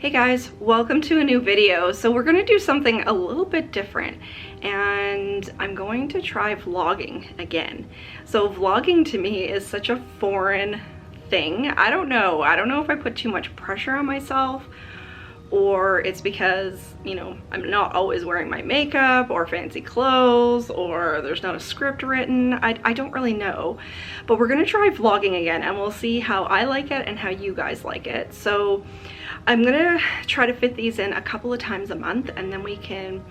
Hey guys, welcome to a new video. So we're gonna do something a little bit different and I'm going to try vlogging again. So vlogging to me is such a foreign thing. I don't know if I put too much pressure on myself or it's because, you know, I'm not always wearing my makeup or fancy clothes or there's not a script written. I don't really know, but we're gonna try vlogging again and we'll see how I like it and how you guys like it. So I'm gonna try to fit these in a couple of times a month and then we can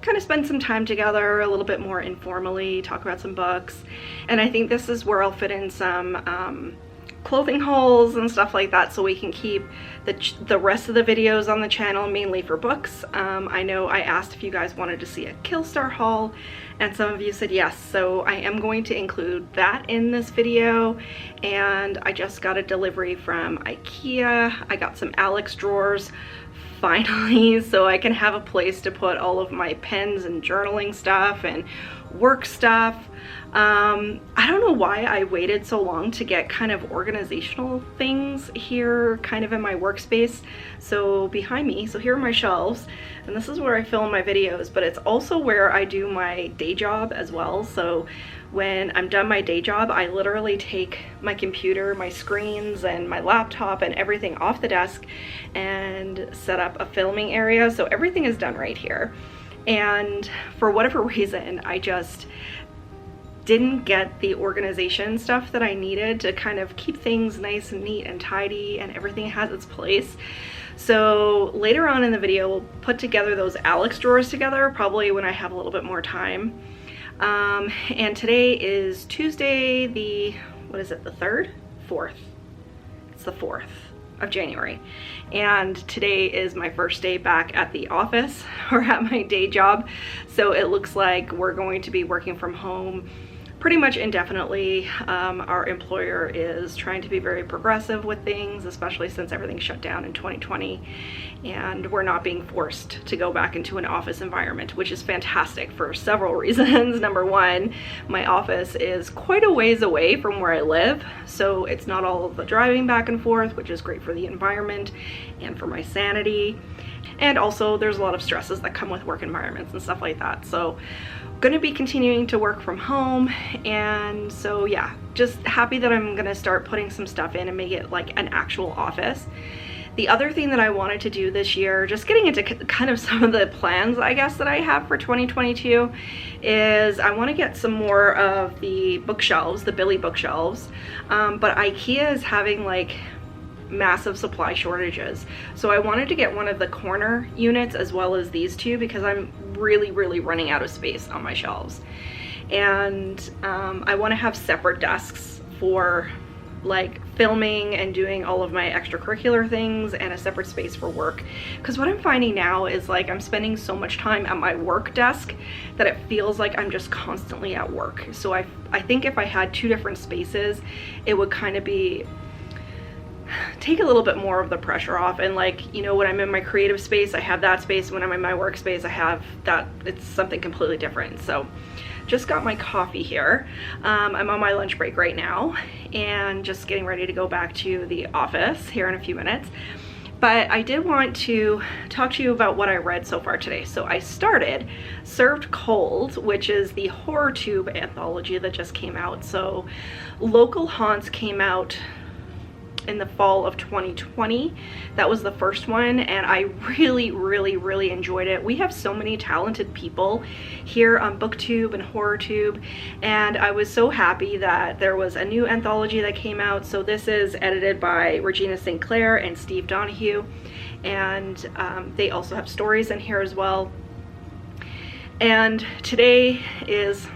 kind of spend some time together a little bit more informally, talk about some books. And I think this is where I'll fit in some clothing hauls and stuff like that so we can keep the rest of the videos on the channel mainly for books. I know I asked if you guys wanted to see a Killstar haul and some of you said yes, so I am going to include that in this video. And I just got a delivery from IKEA. I got some Alex drawers finally, so I can have a place to put all of my pens and journaling stuff and work stuff. I don't know why I waited so long to get kind of organizational things here kind of in my workspace. So behind me, so here are my shelves and this is where I film my videos, but it's also where I do my day job as well. So when I'm done my day job, I literally take my computer, my screens and my laptop and everything off the desk and set up a filming area. So everything is done right here. And for whatever reason, I just didn't get the organization stuff that I needed to kind of keep things nice and neat and tidy and everything has its place. So later on in the video, we'll put together those Alex drawers together, probably when I have a little bit more time. And today is Tuesday, the, what is it, the 3rd? 4th. It's the 4th of January. And today is my first day back at the office or at my day job. So it looks like we're going to be working from home pretty much indefinitely. Our employer is trying to be very progressive with things, especially since everything shut down in 2020 and we're not being forced to go back into an office environment, which is fantastic for several reasons. Number one, my office is quite a ways away from where I live, so it's not all of the driving back and forth, which is great for the environment and for my sanity. And also there's a lot of stresses that come with work environments and stuff like that. So gonna be continuing to work from home, and so yeah, just happy that I'm gonna start putting some stuff in and make it like an actual office. The other thing that I wanted to do this year, just getting into kind of some of the plans I guess that I have for 2022, is I want to get some more of the bookshelves, the Billy bookshelves, but IKEA is having like massive supply shortages. So I wanted to get one of the corner units as well as these two because I'm really running out of space on my shelves. And I want to have separate desks for like filming and doing all of my extracurricular things and a separate space for work. Because what I'm finding now is like I'm spending so much time at my work desk that it feels like I'm just constantly at work. So I think if I had two different spaces, it would kind of be take a little bit more of the pressure off. And like, you know, when I'm in my creative space, I have that space. When I'm in my workspace, I have that. It's something completely different. So just got my coffee here. I'm on my lunch break right now and just getting ready to go back to the office here in a few minutes. But I did want to talk to you about what I read so far today. So I started Served Cold, which is the Horror Tube anthology that just came out. So Local Haunts came out in the fall of 2020. That was the first one and I really enjoyed it. We have so many talented people here on BookTube and HorrorTube, and I was so happy that there was a new anthology that came out. So this is edited by Regina St. Clair and Steve Donahue, and they also have stories in here as well. And today is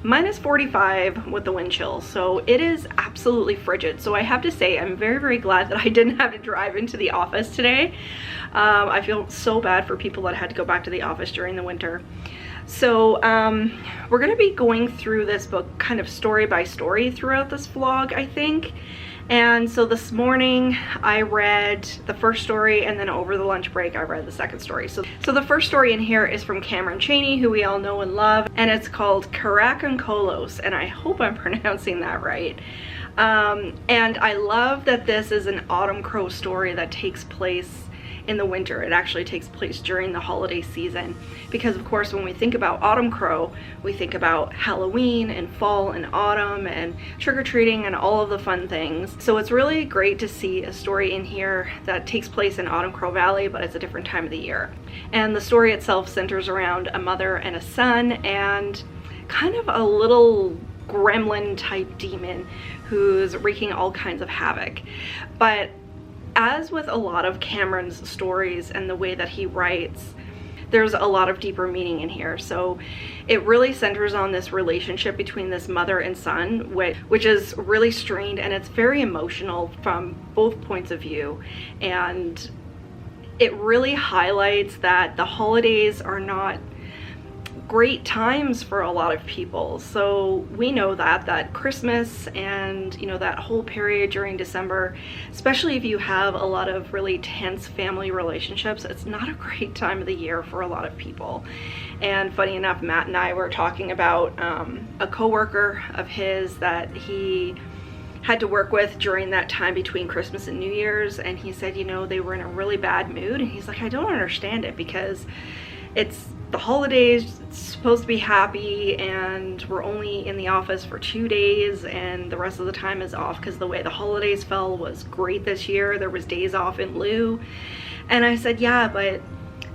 minus 45 with the wind chill, so it is absolutely frigid. So I have to say I'm very glad that I didn't have to drive into the office today. I feel so bad for people that had to go back to the office during the winter. So we're gonna be going through this book kind of story by story throughout this vlog, I think. And so this morning I read the first story, and then over the lunch break I read the second story. So the first story in here is from Cameron Chaney, who we all know and love, and it's called Karakonkolos, and I hope I'm pronouncing that right. And I love that this is an Autumn Crow story that takes place in the winter. It actually takes place during the holiday season, because of course when we think about Autumn Crow, we think about Halloween and fall and autumn and trick-or-treating and all of the fun things. So it's really great to see a story in here that takes place in Autumn Crow Valley, but it's a different time of the year. And the story itself centers around a mother and a son and kind of a little gremlin type demon who's wreaking all kinds of havoc. But as with a lot of Cameron's stories and the way that he writes, there's a lot of deeper meaning in here. So it really centers on this relationship between this mother and son, which is really strained, and it's very emotional from both points of view. And it really highlights that the holidays are not great times for a lot of people. So we know that Christmas and, you know, that whole period during December, especially if you have a lot of really tense family relationships, it's not a great time of the year for a lot of people. And funny enough, Matt and I were talking about a coworker of his that he had to work with during that time between Christmas and New Year's, and he said, you know, they were in a really bad mood, and he's like, I don't understand it, because it's the holidays, it's supposed to be happy, and we're only in the office for 2 days and the rest of the time is off, because the way the holidays fell was great this year. There was days off in lieu. And I said, yeah, but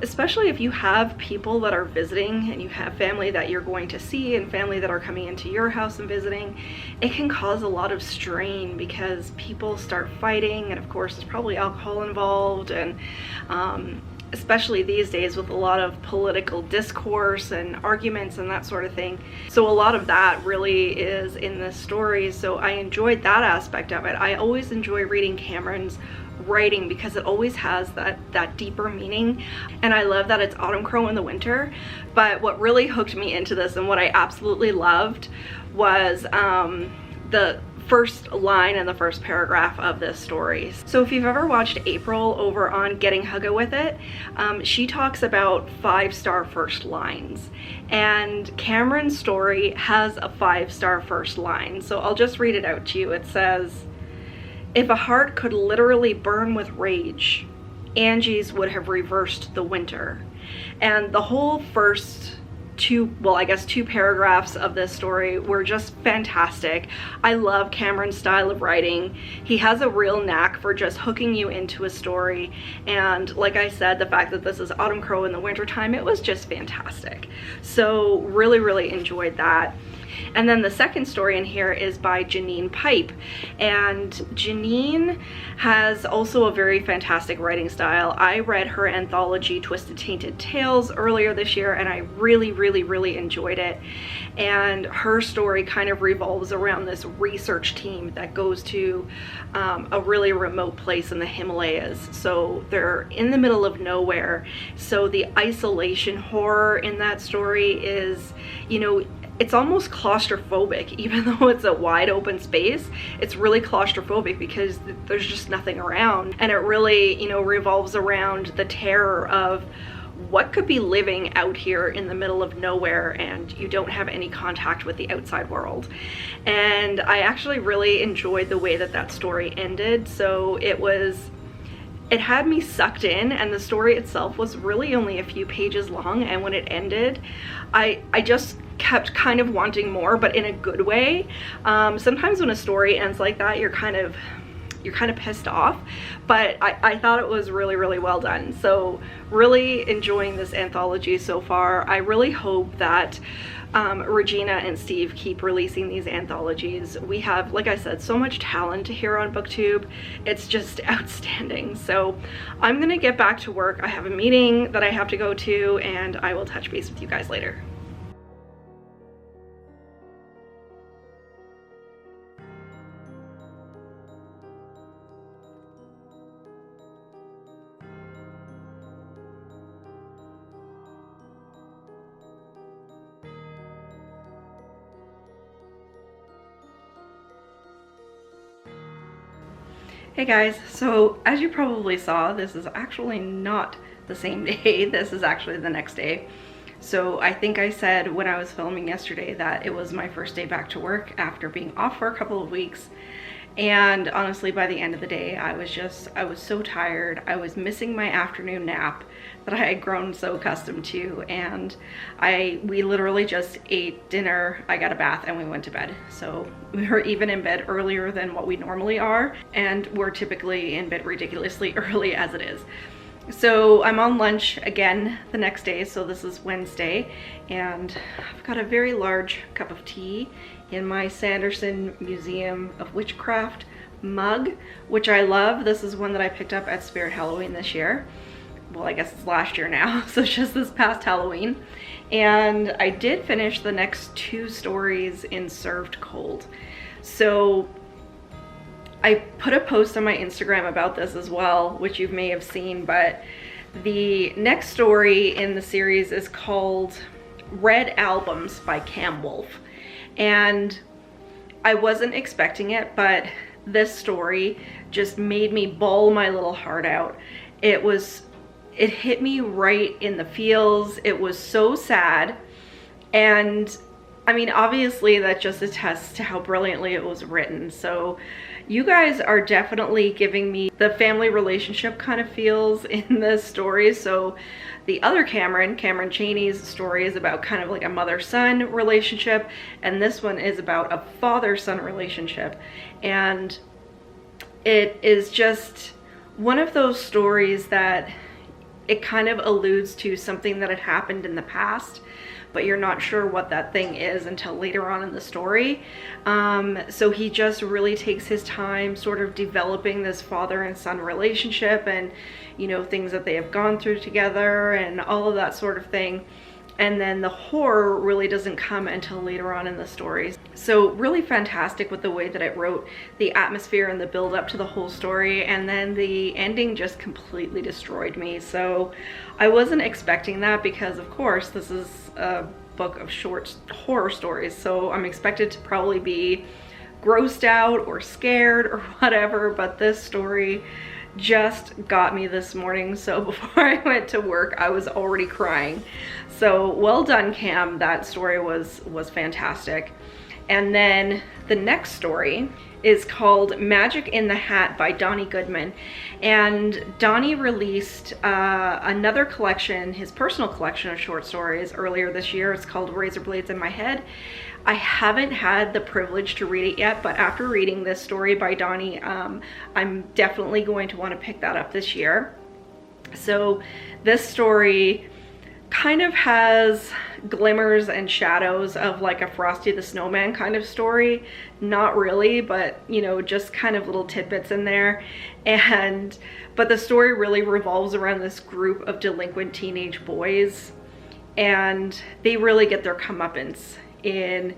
especially if you have people that are visiting and you have family that you're going to see and family that are coming into your house and visiting, it can cause a lot of strain because people start fighting, and of course there's probably alcohol involved, and especially these days with a lot of political discourse and arguments and that sort of thing. So a lot of that really is in this story. So I enjoyed that aspect of it. I always enjoy reading Cameron's writing because it always has that deeper meaning, and I love that it's Autumn Crow in the winter. But what really hooked me into this and what I absolutely loved was the first line in the first paragraph of this story. So if you've ever watched April over on Getting Hugga With It, she talks about 5-star first lines, and Cameron's story has a 5-star first line. So I'll just read it out to you. It says, if a heart could literally burn with rage, Angie's would have reversed the winter. And the whole first two paragraphs of this story were just fantastic. I love Cameron's style of writing. He has a real knack for just hooking you into a story, and like I said, the fact that this is Autumn Crow in the wintertime, it was just fantastic. So really enjoyed that. And then the second story in here is by Janine Pipe, and Janine has also a very fantastic writing style. I read her anthology Twisted Tainted Tales earlier this year, and I really enjoyed it. And her story kind of revolves around this research team that goes to a really remote place in the Himalayas. So they're in the middle of nowhere. So the isolation horror in that story is, you know, it's almost claustrophobic. Even though it's a wide open space, it's really claustrophobic because there's just nothing around. And it really, you know, revolves around the terror of what could be living out here in the middle of nowhere and you don't have any contact with the outside world. And I actually really enjoyed the way that that story ended. So it had me sucked in, and the story itself was really only a few pages long, and when it ended, I just kept kind of wanting more, but in a good way. Sometimes when a story ends like that, you're kind of pissed off, but I thought it was really well done. So really enjoying this anthology so far. I really hope that Regina and Steve keep releasing these anthologies. We have, like I said, so much talent here on BookTube. It's just outstanding. So I'm gonna get back to work. I have a meeting that I have to go to, and I will touch base with you guys later. Hey guys, so as you probably saw, this is actually not the same day. This is actually the next day. So I think I said when I was filming yesterday that it was my first day back to work after being off for a couple of weeks. And honestly, by the end of the day, I was so tired. I was missing my afternoon nap that I had grown so accustomed to. And we literally just ate dinner, I got a bath, and we went to bed. So we were even in bed earlier than what we normally are. And we're typically in bed ridiculously early as it is. So I'm on lunch again the next day, so this is Wednesday, and I've got a very large cup of tea in my Sanderson Museum of Witchcraft mug, which I love. This is one that I picked up at Spirit Halloween this year. Well, I guess it's last year now, so it's just this past Halloween. And I did finish the next 2 stories in Served Cold. So I put a post on my Instagram about this as well, which you may have seen, but the next story in the series is called Red Albums by Cam Wolfe. And I wasn't expecting it, but this story just made me bawl my little heart out. It hit me right in the feels. It was so sad. And I mean, obviously that just attests to how brilliantly it was written. So you guys are definitely giving me the family relationship kind of feels in this story. So the other Cameron Chaney's story is about kind of like a mother-son relationship, and this one is about a father-son relationship. And it is just one of those stories that it kind of alludes to something that had happened in the past, but you're not sure what that thing is until later on in the story. So he just really takes his time sort of developing this father and son relationship, and you know, things that they have gone through together and all of that sort of thing. And then the horror really doesn't come until later on in the stories. So really fantastic with the way that it wrote the atmosphere and the build up to the whole story, and then the ending just completely destroyed me. So I wasn't expecting that, because of course this is a book of short horror stories, so I'm expected to probably be grossed out or scared or whatever, but this story just got me this morning. So before I went to work, I was already crying. So well done, Cam. That story was fantastic. And then the next story is called Magic in the Hat by Donnie Goodman. And Donnie released another collection, his personal collection of short stories, earlier this year. It's called Razor Blades in My Head. I haven't had the privilege to read it yet, but after reading this story by Donnie, I'm definitely going to want to pick that up this year. So this story kind of has glimmers and shadows of like a Frosty the Snowman kind of story. Not really, but you know, just kind of little tidbits in there. But the story really revolves around this group of delinquent teenage boys, and they really get their comeuppance in,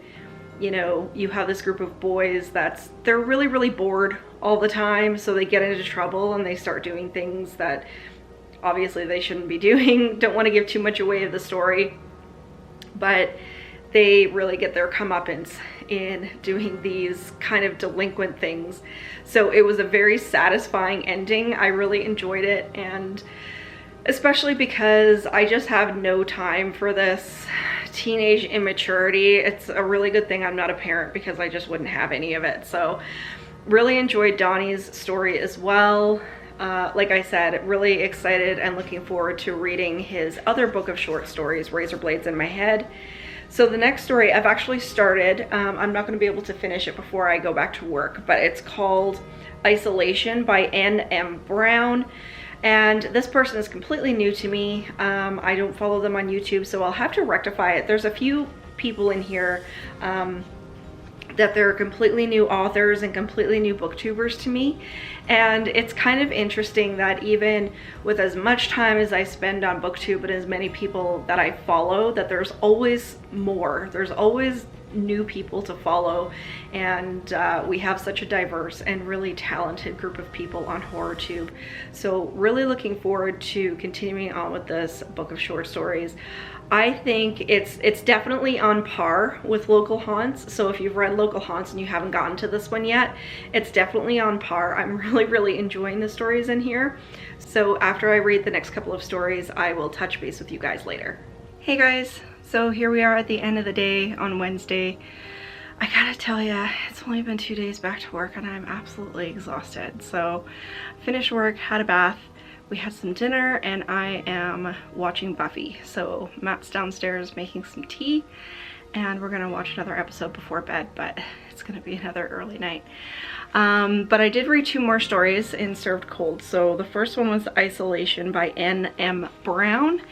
you know, you have this group of boys they're really bored all the time, so they get into trouble and they start doing things that obviously they shouldn't be doing. Don't want to give too much away of the story, but they really get their comeuppance in doing these kind of delinquent things. So it was a very satisfying ending. I really enjoyed it, and especially because I just have no time for this teenage immaturity. It's a really good thing I'm not a parent, because I just wouldn't have any of it. So really enjoyed Donnie's story as well. Like I said, really excited and looking forward to reading his other book of short stories, Razor Blades in My Head. So the next story I've actually started. I'm not going to be able to finish it before I go back to work, but it's called Isolation by N.M. Brown. And this person is completely new to me. I don't follow them on YouTube, so I'll have to rectify it. There's a few people in here that they're completely new authors and completely new booktubers to me. And it's kind of interesting that even with as much time as I spend on booktube and as many people that I follow, that there's always more. There's always new people to follow, and we have such a diverse and really talented group of people on HorrorTube. So really looking forward to continuing on with this book of short stories. I think it's definitely on par with Local Haunts. So if you've read Local Haunts and you haven't gotten to this one yet, it's definitely on par. I'm really enjoying the stories in here. So after I read the next couple of stories, I will touch base with you guys later. Hey guys, so here we are at the end of the day on Wednesday. I gotta tell ya, it's only been 2 days back to work and I'm absolutely exhausted. So finished work, had a bath, we had some dinner, and I am watching Buffy. So Matt's downstairs making some tea and we're gonna watch another episode before bed, but it's gonna be another early night. But I did read 2 more stories in Served Cold. So the first one was Isolation by N.M. Brown,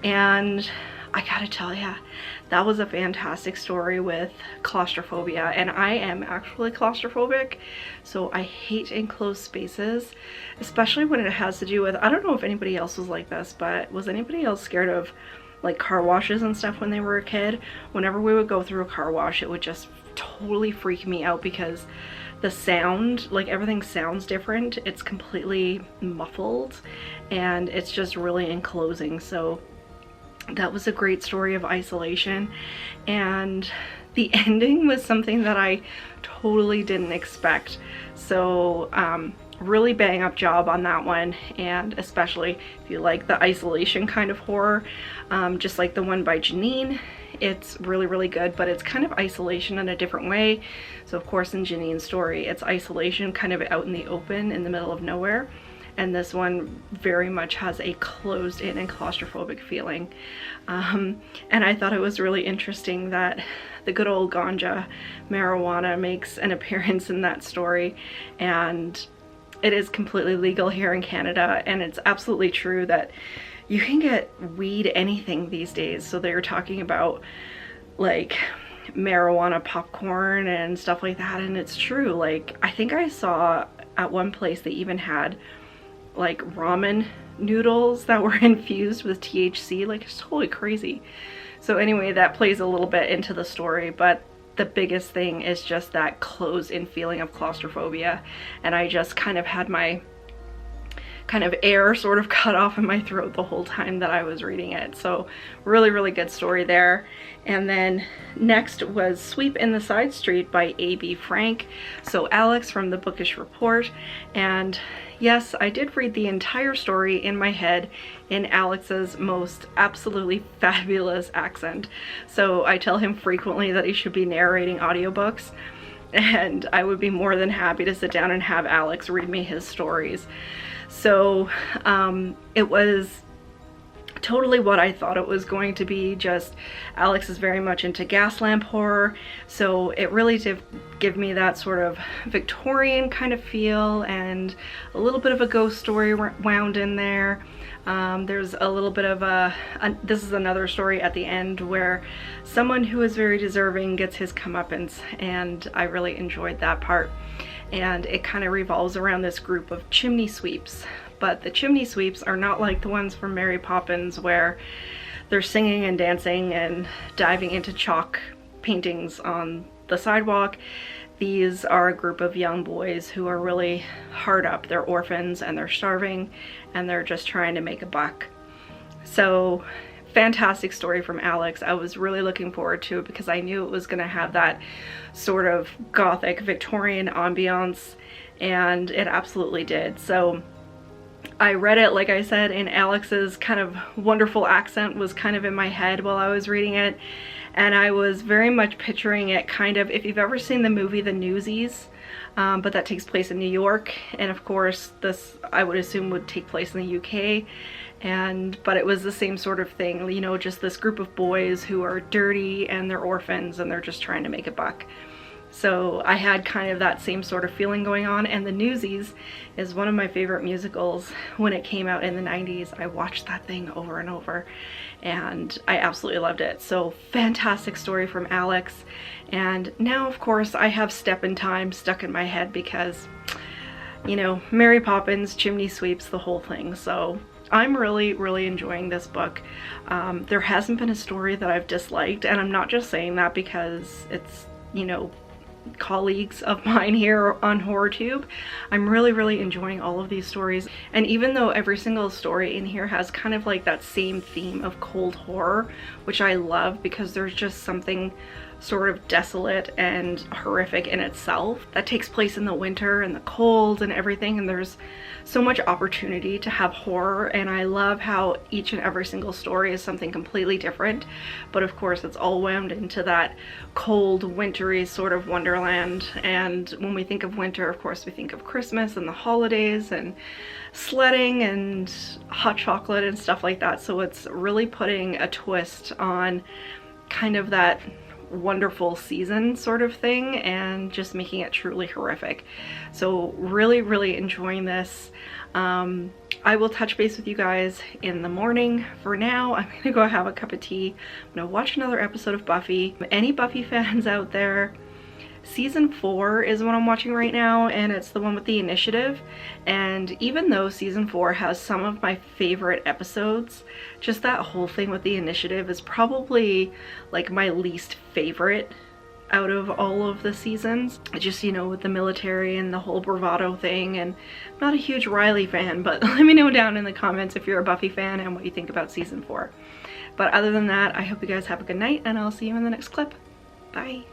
and I gotta tell ya, that was a fantastic story with claustrophobia, and I am actually claustrophobic, so I hate enclosed spaces, especially when it has to do with, I don't know if anybody else was like this, but was anybody else scared of like car washes and stuff when they were a kid? Whenever we would go through a car wash, it would just totally freak me out because the sound, like everything sounds different. It's completely muffled and it's just really enclosing. So that was a great story of isolation, and the ending was something that I totally didn't expect. So really bang up job on that one, and especially if you like the isolation kind of horror, just like the one by Janine. It's really good, but it's kind of isolation in a different way. So of course in Janine's story it's isolation kind of out in the open in the middle of nowhere, and this one very much has a closed in and claustrophobic feeling. And I thought it was really interesting that the good old ganja, marijuana, makes an appearance in that story, and it is completely legal here in Canada, and it's absolutely true that you can get weed anything these days. So they're talking about like marijuana popcorn and stuff like that, and it's true. Like I think I saw at one place they even had like ramen noodles that were infused with THC. Like it's totally crazy. So anyway, that plays a little bit into the story, but the biggest thing is just that closed-in feeling of claustrophobia, and I just kind of had my kind of air sort of cut off in my throat the whole time that I was reading it. So really good story there. And then next was Sweep in the Side Street by A.B. Frank. So Alex from the Bookish Report. And yes, I did read the entire story in my head in Alex's most absolutely fabulous accent. So I tell him frequently that he should be narrating audiobooks, and I would be more than happy to sit down and have Alex read me his stories. So it was totally what I thought it was going to be. Just Alex is very much into gas lamp horror, so it really did give me that sort of Victorian kind of feel, and a little bit of a ghost story wound in there. There's a little bit of this is another story at the end where someone who is very deserving gets his comeuppance, and I really enjoyed that part. And it kind of revolves around this group of chimney sweeps, but the chimney sweeps are not like the ones from Mary Poppins where they're singing and dancing and diving into chalk paintings on the sidewalk. These are a group of young boys who are really hard up. They're orphans and they're starving and they're just trying to make a buck. So fantastic story from Alex. I was really looking forward to it because I knew it was going to have that sort of gothic Victorian ambiance, and it absolutely did. So I read it, like I said, in Alex's kind of wonderful accent was kind of in my head while I was reading it, and I was very much picturing it kind of, if you've ever seen the movie The Newsies, but that takes place in New York, and of course this I would assume would take place in the UK, but it was the same sort of thing, you know, just this group of boys who are dirty and they're orphans and they're just trying to make a buck. So I had kind of that same sort of feeling going on, and The Newsies is one of my favorite musicals. When it came out in the 90s, I watched that thing over and over, and I absolutely loved it. So fantastic story from Alex. And now, of course, I have Step in Time stuck in my head because, you know, Mary Poppins, chimney sweeps, the whole thing. So I'm really enjoying this book. There hasn't been a story that I've disliked, and I'm not just saying that because it's, you know, colleagues of mine here on HorrorTube. I'm really enjoying all of these stories, and even though every single story in here has kind of like that same theme of cold horror, which I love because there's just something sort of desolate and horrific in itself. That takes place in the winter and the cold and everything, and there's so much opportunity to have horror, and I love how each and every single story is something completely different, but of course it's all wound into that cold, wintry sort of wonderland. And when we think of winter, of course we think of Christmas and the holidays and sledding and hot chocolate and stuff like that. So it's really putting a twist on kind of that wonderful season sort of thing and just making it truly horrific. So really enjoying this. I will touch base with you guys in the morning. For now, I'm gonna go have a cup of tea. I'm gonna watch another episode of Buffy. Any Buffy fans out there, season 4 is what I'm watching right now, and it's the one with the initiative. And even though season 4 has some of my favorite episodes, just that whole thing with the initiative is probably like my least favorite out of all of the seasons. Just, you know, with the military and the whole bravado thing, and I'm not a huge Riley fan, but let me know down in the comments if you're a Buffy fan and what you think about season 4. But other than that, I hope you guys have a good night, and I'll see you in the next clip. Bye.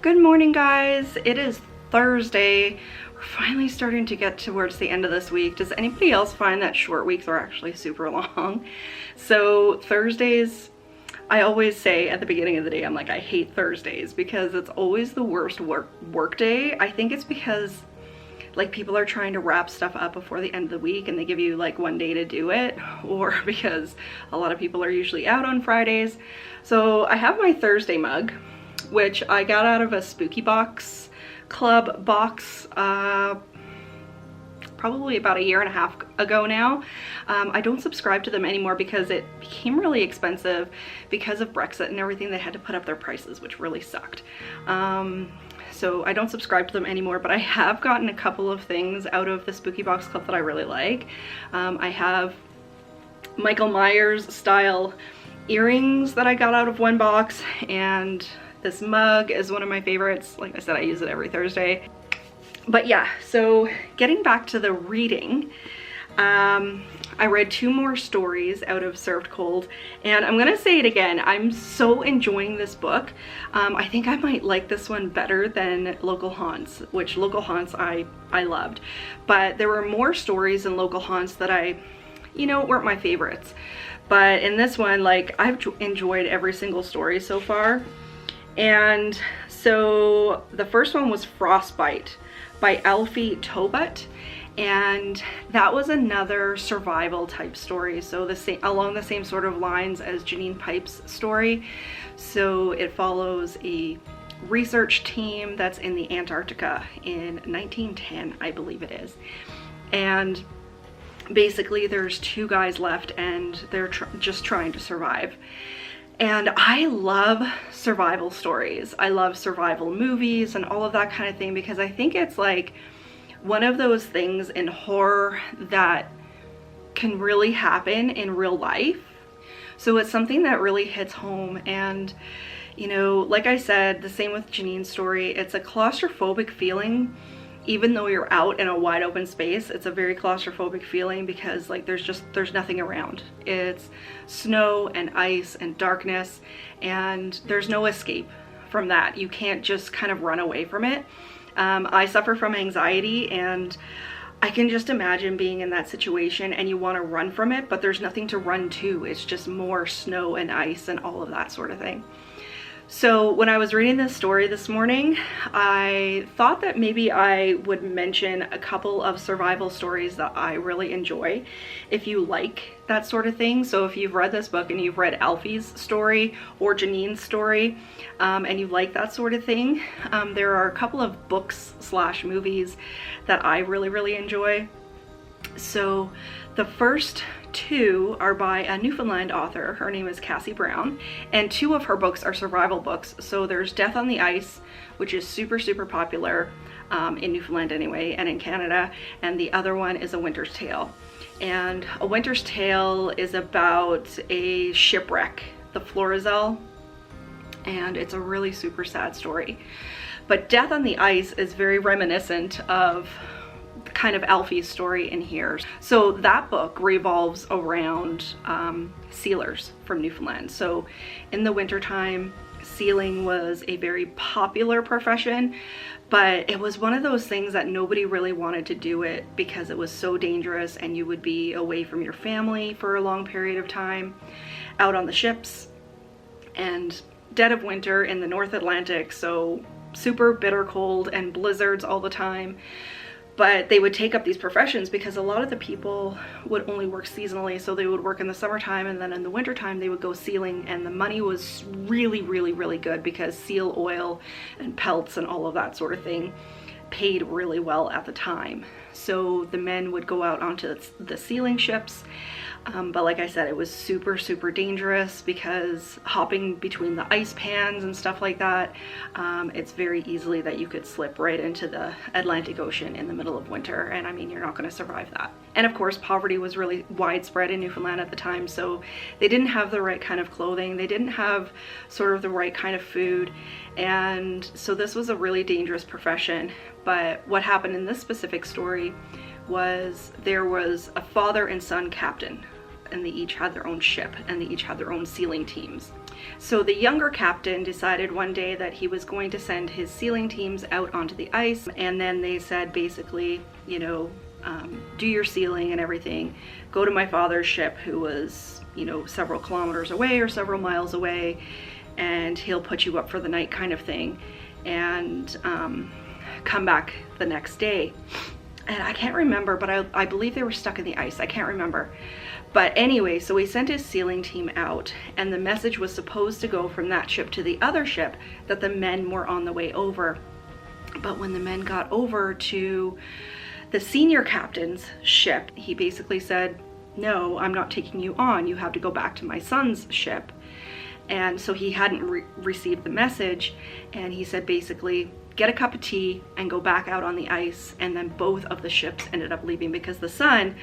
Good morning, guys. It is Thursday. We're finally starting to get towards the end of this week. Does anybody else find that short weeks are actually super long? So Thursdays, I always say at the beginning of the day, I'm like, I hate Thursdays because it's always the worst work day. I think it's because like people are trying to wrap stuff up before the end of the week and they give you like one day to do it, or because a lot of people are usually out on Fridays. So I have my Thursday mug, which I got out of a Spooky Box Club box probably about 1.5 years ago now. I don't subscribe to them anymore because it became really expensive because of Brexit and everything. They had to put up their prices, which really sucked. So I don't subscribe to them anymore, but I have gotten a couple of things out of the Spooky Box Club that I really like. I have Michael Myers style earrings that I got out of one box, and this mug is one of my favorites. Like I said, I use it every Thursday. But yeah, so getting back to the reading, I read 2 more stories out of Served Cold, and I'm gonna say it again, I'm so enjoying this book. I think I might like this one better than Local Haunts, which Local Haunts I loved. But there were more stories in Local Haunts that weren't my favorites. But in this one, like, I've enjoyed every single story so far. And so the first one was Frostbite by Alfie Tobut, and that was another survival type story, so along the same sort of lines as Janine Pipe's story. So it follows a research team that's in the Antarctica in 1910, I believe it is, and basically there's 2 guys left and they're just trying to survive. And I love survival stories. I love survival movies and all of that kind of thing, because I think it's like one of those things in horror that can really happen in real life. So it's something that really hits home. And, you know, like I said, the same with Janine's story, it's a claustrophobic feeling. Even though you're out in a wide open space, it's a very claustrophobic feeling because like there's nothing around. It's snow and ice and darkness, and there's no escape from that. You can't just kind of run away from it. I suffer from anxiety, and I can just imagine being in that situation and you want to run from it, but there's nothing to run to. It's just more snow and ice and all of that sort of thing. So when I was reading this story this morning, I thought that maybe I would mention a couple of survival stories that I really enjoy if you like that sort of thing. So if you've read this book and you've read Alfie's story or Janine's story, and you like that sort of thing, there are a couple of books / movies that I really enjoy. So the first two are by a Newfoundland author. Her name is Cassie Brown, and two of her books are survival books. So there's Death on the Ice, which is super popular in Newfoundland anyway, and in Canada, and the other one is A Winter's Tale. And A Winter's Tale is about a shipwreck, the Florizel, and it's a really super sad story. But Death on the Ice is very reminiscent of kind of Alfie's story in here. So that book revolves around sealers from Newfoundland. So in the wintertime, sealing was a very popular profession, but it was one of those things that nobody really wanted to do it because it was so dangerous, and you would be away from your family for a long period of time, out on the ships, and dead of winter in the North Atlantic, so super bitter cold and blizzards all the time. But they would take up these professions because a lot of the people would only work seasonally. So they would work in the summertime, and then in the wintertime they would go sealing, and the money was really good because seal oil and pelts and all of that sort of thing paid really well at the time. So the men would go out onto the sealing ships, but like I said, it was super dangerous because hopping between the ice pans and stuff like that, it's very easily that you could slip right into the Atlantic Ocean in the middle of winter, and I mean, you're not going to survive that. And of course, poverty was really widespread in Newfoundland at the time, so they didn't have the right kind of clothing, they didn't have sort of the right kind of food, and so this was a really dangerous profession. But what happened in this specific story was there was a father and son captain, and they each had their own ship, and they each had their own sealing teams. So the younger captain decided one day that he was going to send his sealing teams out onto the ice, and then they said basically, you know, do your sealing and everything, go to my father's ship, who was, you know, several kilometers away or several miles away, and he'll put you up for the night kind of thing, and come back the next day. And I can't remember, but I believe they were stuck in the ice. I can't remember. But anyway, so he sent his sealing team out, and the message was supposed to go from that ship to the other ship that the men were on the way over. But when the men got over to the senior captain's ship, he basically said, no, I'm not taking you on. You have to go back to my son's ship. And so he hadn't received the message, and he said basically, get a cup of tea and go back out on the ice. And then both of the ships ended up leaving because the son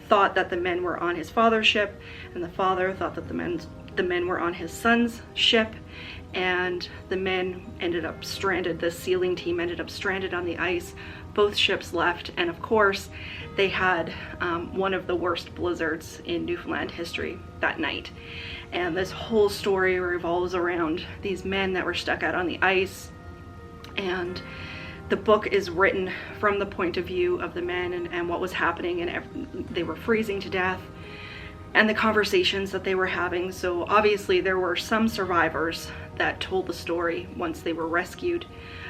thought that the men were on his father's ship, and the father thought that the men were on his son's ship, and the men ended up stranded. The sealing team ended up stranded on the ice. Both ships left, and of course they had one of the worst blizzards in Newfoundland history that night. And this whole story revolves around these men that were stuck out on the ice, and the book is written from the point of view of the men and what was happening, and they were freezing to death, and the conversations that they were having. So obviously there were some survivors that told the story once they were rescued,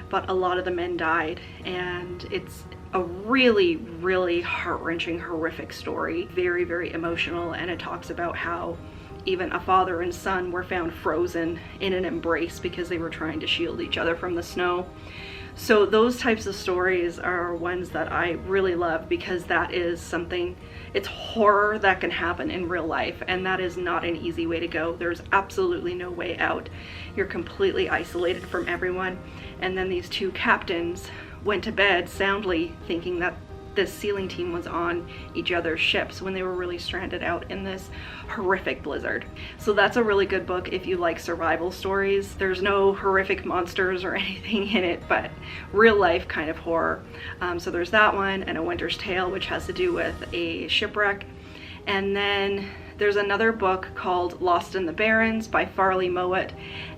but a lot of the men died, and it's a really heart-wrenching, horrific story. Very emotional, and it talks about how even a father and son were found frozen in an embrace because they were trying to shield each other from the snow. So those types of stories are ones that I really love, because that is something, it's horror that can happen in real life, and that is not an easy way to go. There's absolutely no way out. You're completely isolated from everyone. And then these two captains went to bed soundly thinking that this sealing team was on each other's ships when they were really stranded out in this horrific blizzard. So that's a really good book if you like survival stories. There's no horrific monsters or anything in it, but real life kind of horror. So there's that one, and A Winter's Tale, which has to do with a shipwreck. And then There's another book called Lost in the Barrens by Farley Mowat,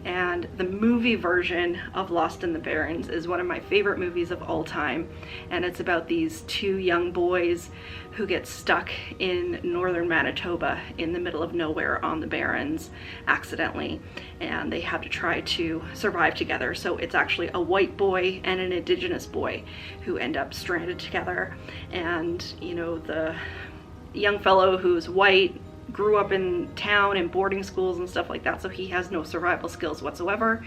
and the movie version of Lost in the Barrens is one of my favorite movies of all time, and it's about these two young boys who get stuck in northern Manitoba in the middle of nowhere on the Barrens accidentally, and they have to try to survive together. So it's actually a white boy and an Indigenous boy who end up stranded together, and you know, the young fellow who's white grew up in town in boarding schools and stuff like that, so he has no survival skills whatsoever,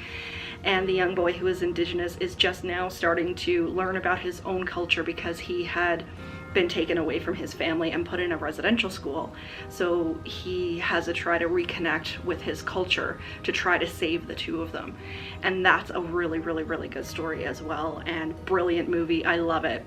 and the young boy who is Indigenous is just now starting to learn about his own culture because he had been taken away from his family and put in a residential school. So he has to try to reconnect with his culture to try to save the two of them, and that's a really good story as well, and brilliant movie. I love it.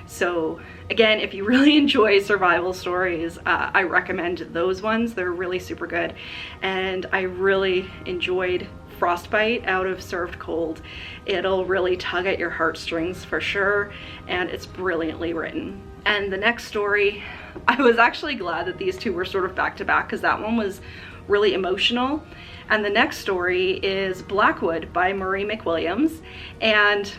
So again, if you really enjoy survival stories, I recommend those ones. They're really super good, and I really enjoyed Frostbite out of Served Cold. It'll really tug at your heartstrings for sure, and it's brilliantly written. And the next story, I was actually glad that these two were sort of back to back because that one was really emotional. And the next story is Blackwood by Marie McWilliams, and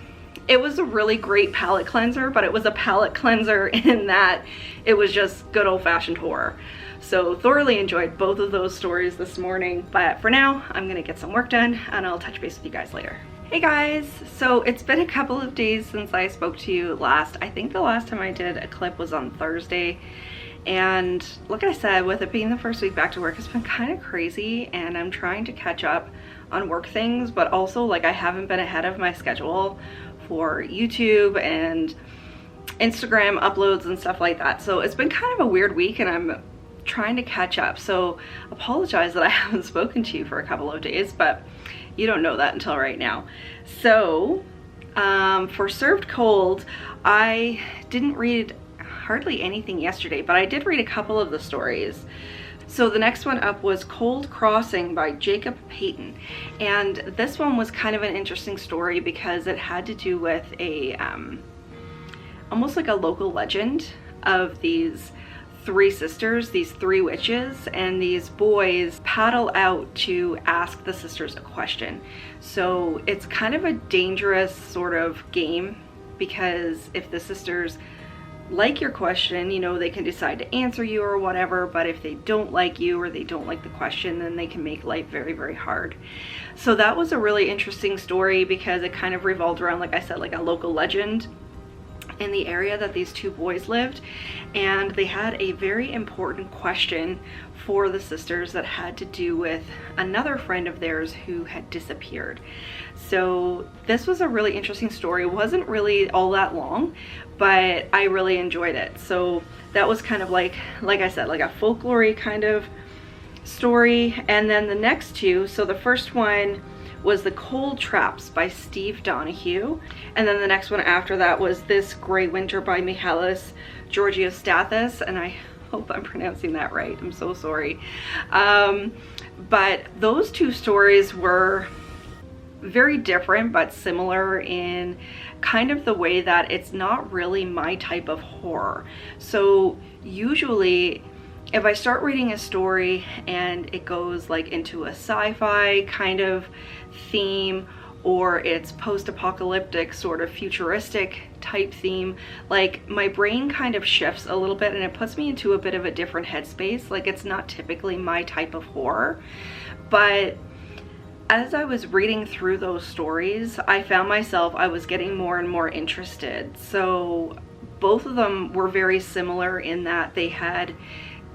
it was a really great palate cleanser, but it was a palate cleanser in that it was just good old-fashioned horror. So thoroughly enjoyed both of those stories this morning, but for now I'm gonna get some work done and I'll touch base with you guys later. Hey guys, so it's been a couple of days since I spoke to you last. I think the last time I did a clip was on Thursday, and like I said, with it being the first week back to work, it's been kind of crazy, and I'm trying to catch up on work things, but also like I haven't been ahead of my schedule for YouTube and Instagram uploads and stuff like that. So it's been kind of a weird week, and I'm trying to catch up. So apologize that I haven't spoken to you for a couple of days, but you don't know that until right now. So for Served Cold, I didn't read hardly anything yesterday, but I did read a couple of the stories. So the next one up was Cold Crossing by Jacob Payton, and this one was kind of an interesting story because it had to do with a almost like a local legend of these three sisters, these three witches, and these boys paddle out to ask the sisters a question. So it's kind of a dangerous sort of game, because if the sisters like your question, you know, they can decide to answer you or whatever, but if they don't like you or they don't like the question, then they can make life very hard. So that was a really interesting story because it kind of revolved around, like I said, like a local legend in the area that these two boys lived, and they had a very important question for the sisters that had to do with another friend of theirs who had disappeared. So this was a really interesting story. It wasn't really all that long, but I really enjoyed it. So that was kind of like I said, like a folklore kind of story. And then the next two, so the first one was The Cold Traps by Steve Donahue, and then the next one after that was This Grey Winter by Mihalis Georgioustathis, and I hope I'm pronouncing that right, I'm so sorry. But those two stories were very different but similar in kind of the way that it's not really my type of horror. So usually if I start reading a story and it goes like into a sci-fi kind of theme, or it's post-apocalyptic sort of futuristic type theme, like my brain kind of shifts a little bit and it puts me into a bit of a different headspace. Like it's not typically my type of horror, but as I was reading through those stories, I found myself, I was getting more and more interested. So both of them were very similar in that they had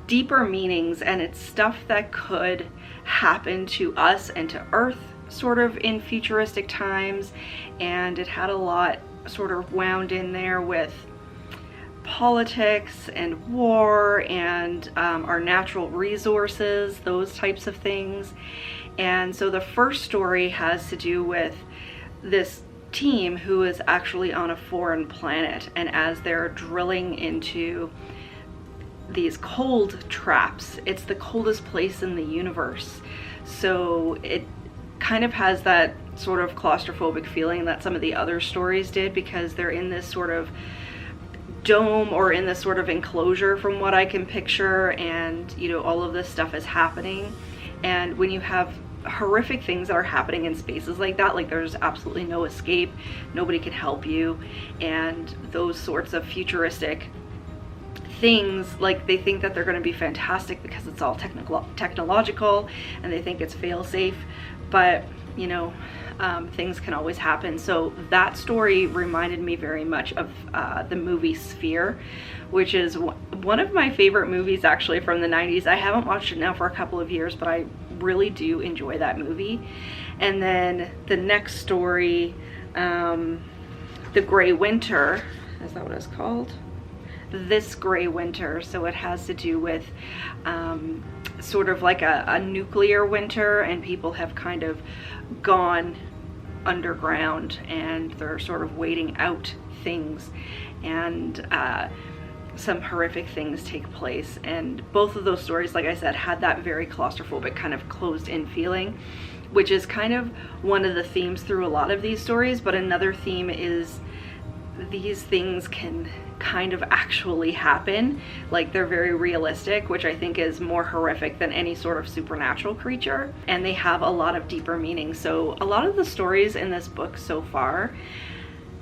deeper meanings, and it's stuff that could happen to us and to Earth sort of in futuristic times, and it had a lot sort of wound in there with politics and war and our natural resources, those types of things. And so the first story has to do with this team who is actually on a foreign planet, and as they're drilling into these cold traps, it's the coldest place in the universe, so it kind of has that sort of claustrophobic feeling that some of the other stories did, because they're in this sort of dome or in this sort of enclosure from what I can picture, and you know, all of this stuff is happening. And when you have horrific things that are happening in spaces like that, like there's absolutely no escape, nobody can help you, and those sorts of futuristic things, like they think that they're going to be fantastic because it's all technological and they think it's fail-safe, but you know, things can always happen. So that story reminded me very much of the movie Sphere, which is one of my favorite movies actually from the 90s. I haven't watched it now for a couple of years, but I really do enjoy that movie. And then the next story, The Gray Winter, is that what it's called? This Gray Winter. So it has to do with sort of like a nuclear winter, and people have kind of gone underground and they're sort of waiting out things, and some horrific things take place. And both of those stories, like I said, had that very claustrophobic kind of closed in feeling, which is kind of one of the themes through a lot of these stories. But another theme is these things can kind of actually happen, like they're very realistic, which I think is more horrific than any sort of supernatural creature, and they have a lot of deeper meaning. So a lot of the stories in this book so far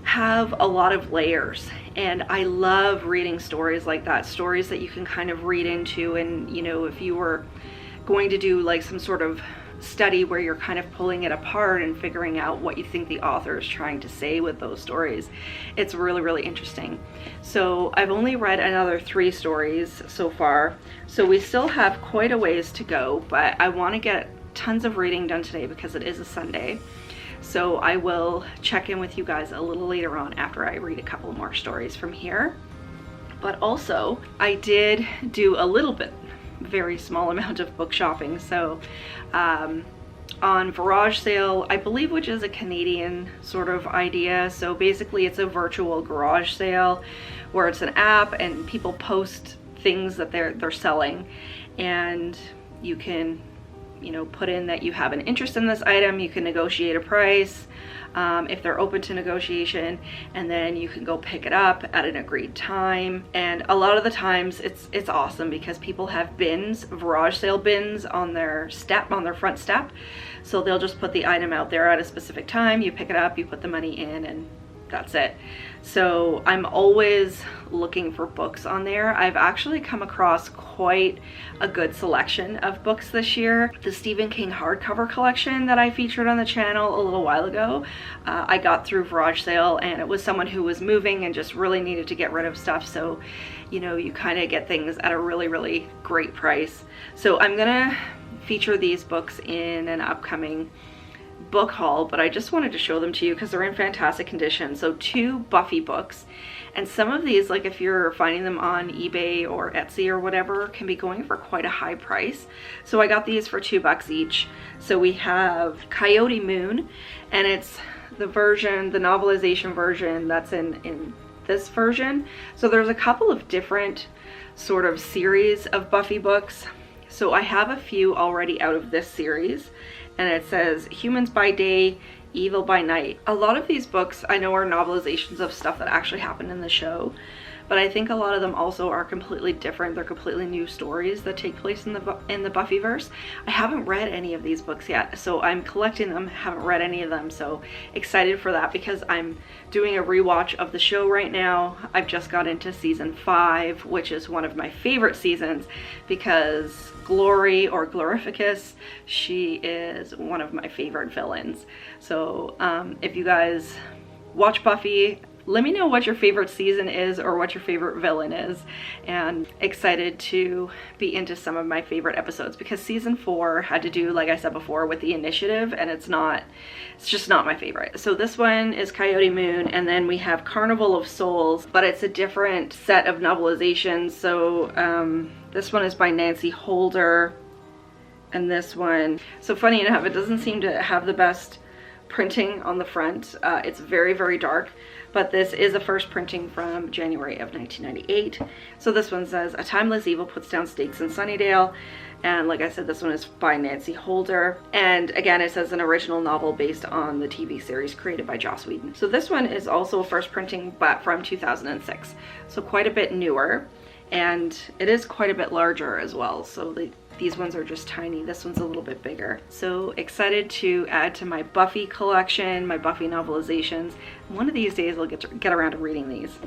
have a lot of layers, and I love reading stories like that, stories that you can kind of read into. And you know, if you were going to do like some sort of study where you're kind of pulling it apart and figuring out what you think the author is trying to say with those stories, it's really, really interesting. So I've only read another 3 stories so far, so we still have quite a ways to go, but I want to get tons of reading done today because it is a Sunday. So I will check in with you guys a little later on after I read a couple more stories from here. But also, I did do a little bit, very small amount of book shopping. So on Garage Sale, I believe, which is a Canadian sort of idea. So basically it's a virtual garage sale where it's an app and people post things that they're selling, and you can, you know, put in that you have an interest in this item, you can negotiate a price if they're open to negotiation, and then you can go pick it up at an agreed time. And a lot of the times it's awesome because people have bins, garage sale bins on their front step. So they'll just put the item out there at a specific time, you pick it up, you put the money in, and that's it. So I'm always looking for books on there. I've actually come across quite a good selection of books this year. The Stephen King hardcover collection that I featured on the channel a little while ago, I got through Garage Sale, and it was someone who was moving and just really needed to get rid of stuff. So, you know, you kind of get things at a really, really great price. So I'm gonna feature these books in an upcoming book haul, but I just wanted to show them to you because they're in fantastic condition. So 2 Buffy books, and some of these, like if you're finding them on eBay or Etsy or whatever, can be going for quite a high price. So I got these for $2 each. So we have Coyote Moon, and it's the version, the novelization version that's in this version. So there's a couple of different sort of series of Buffy books. So I have a few already out of this series, and it says Humans by Day, Evil by Night. A lot of these books I know are novelizations of stuff that actually happened in the show, but I think a lot of them also are completely different. They're completely new stories that take place in the Buffyverse. I haven't read any of these books yet, so I'm collecting them, haven't read any of them, so excited for that because I'm doing a rewatch of the show right now. I've just got into season 5, which is one of my favorite seasons because Glory, or Glorificus, she is one of my favorite villains. So if you guys watch Buffy, let me know what your favorite season is or what your favorite villain is, and excited to be into some of my favorite episodes because season 4 had to do, like I said before, with the initiative, and it's just not my favorite. So this one is Coyote Moon, and then we have Carnival of Souls, but it's a different set of novelizations. So this one is by Nancy Holder, and this one, so funny enough, it doesn't seem to have the best printing on the front. It's very, very dark, but this is a first printing from January of 1998. So this one says, "A timeless evil puts down stakes in Sunnydale." And like I said, this one is by Nancy Holder. And again, it says an original novel based on the TV series created by Joss Whedon. So this one is also a first printing, but from 2006. So quite a bit newer. And it is quite a bit larger as well. So these ones are just tiny. This one's a little bit bigger. So excited to add to my Buffy collection, my Buffy novelizations. One of these days I'll get around to reading these.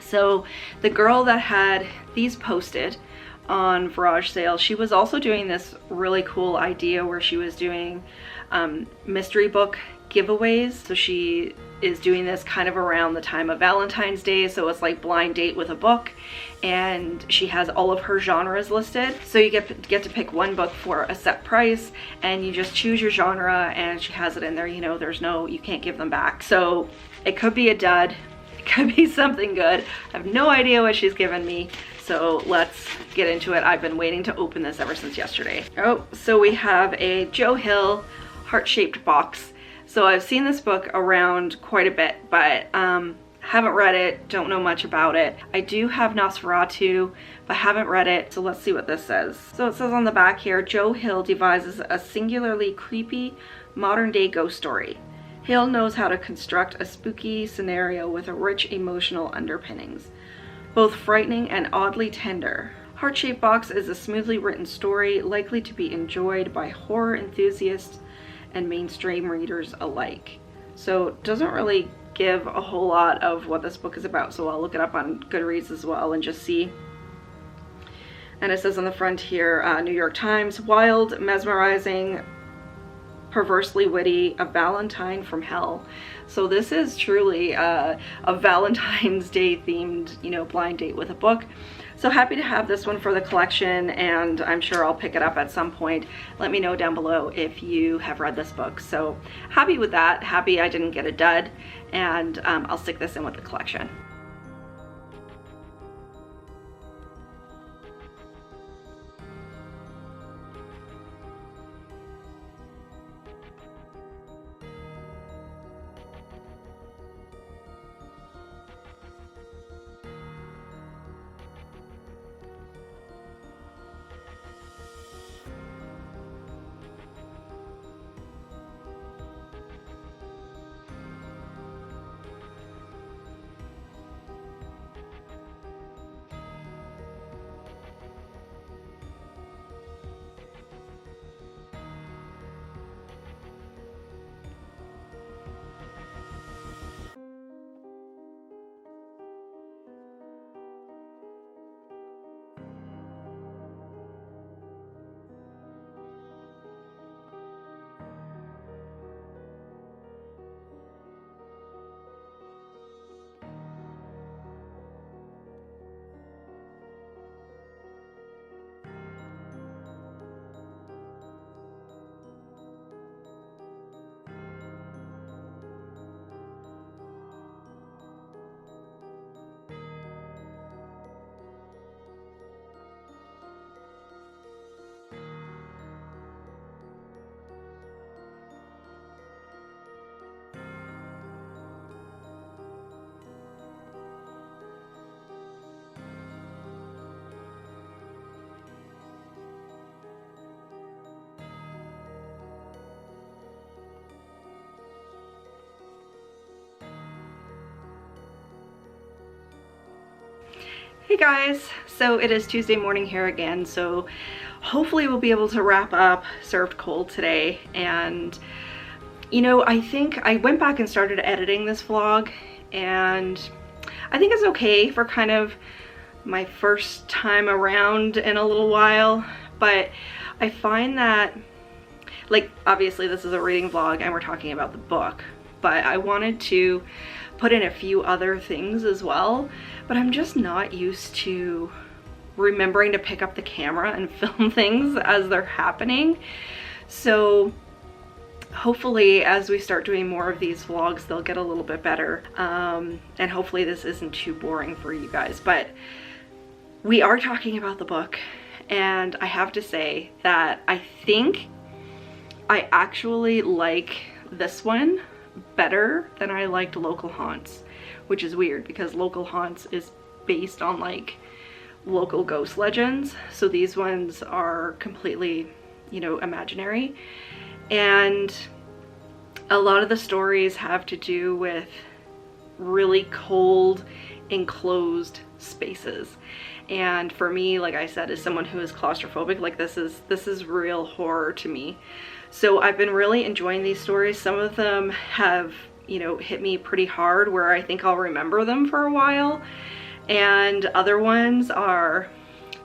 So the girl that had these posted on garage sale, she was also doing this really cool idea where she was doing mystery book giveaways. So she is doing this kind of around the time of Valentine's Day, so it's like blind date with a book, and she has all of her genres listed. So you get to pick one book for a set price, and you just choose your genre, and she has it in there, you know, you can't give them back. So it could be a dud, it could be something good. I have no idea what she's given me. So let's get into it. I've been waiting to open this ever since yesterday. Oh, so we have a Joe Hill heart-shaped box. So I've seen this book around quite a bit, but haven't read it, don't know much about it. I do have Nosferatu, but haven't read it. So let's see what this says. So it says on the back here, Joe Hill devises a singularly creepy modern-day ghost story. Hill knows how to construct a spooky scenario with a rich emotional underpinnings, both frightening and oddly tender. Heart-Shaped Box is a smoothly written story likely to be enjoyed by horror enthusiasts and mainstream readers alike. So it doesn't really give a whole lot of what this book is about, so I'll look it up on Goodreads as well and just see. And it says on the front here, New York Times, wild, mesmerizing, perversely witty, a Valentine from hell. So this is truly a Valentine's Day themed, you know, blind date with a book. So happy to have this one for the collection, and I'm sure I'll pick it up at some point. Let me know down below if you have read this book. So happy with that, happy I didn't get a dud, and I'll stick this in with the collection. Hey guys, so it is Tuesday morning here again, so hopefully we'll be able to wrap up Served Cold today. And you know, I think I went back and started editing this vlog, and I think it's okay for kind of my first time around in a little while, but I find that, like, obviously this is a reading vlog and we're talking about the book, but I wanted to put in a few other things as well, but I'm just not used to remembering to pick up the camera and film things as they're happening. So hopefully as we start doing more of these vlogs, they'll get a little bit better, and hopefully this isn't too boring for you guys. But we are talking about the book, and I have to say that I think I actually like this one better than I liked Local Haunts. which is weird because Local Haunts is based on like local ghost legends. So these ones are completely, you know, imaginary. And a lot of the stories have to do with really cold, enclosed spaces. And for me, like I said, as someone who is claustrophobic, like this is real horror to me. So I've been really enjoying these stories. Some of them have, you know, hit me pretty hard where I think I'll remember them for a while. And other ones are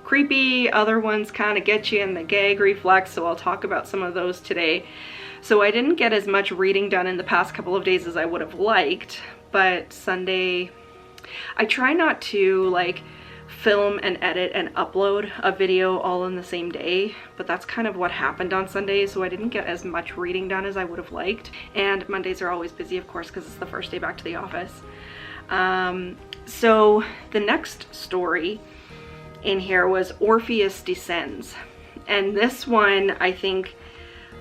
creepy, other ones kind of get you in the gag reflex, so I'll talk about some of those today. So I didn't get as much reading done in the past couple of days as I would have liked, but Sunday, I try not to like film and edit and upload a video all in the same day, but that's kind of what happened on Sunday, so I didn't get as much reading done as I would have liked. And Mondays are always busy, of course, because it's the first day back to the office. So the next story in here was Orpheus Descends, and this one, I think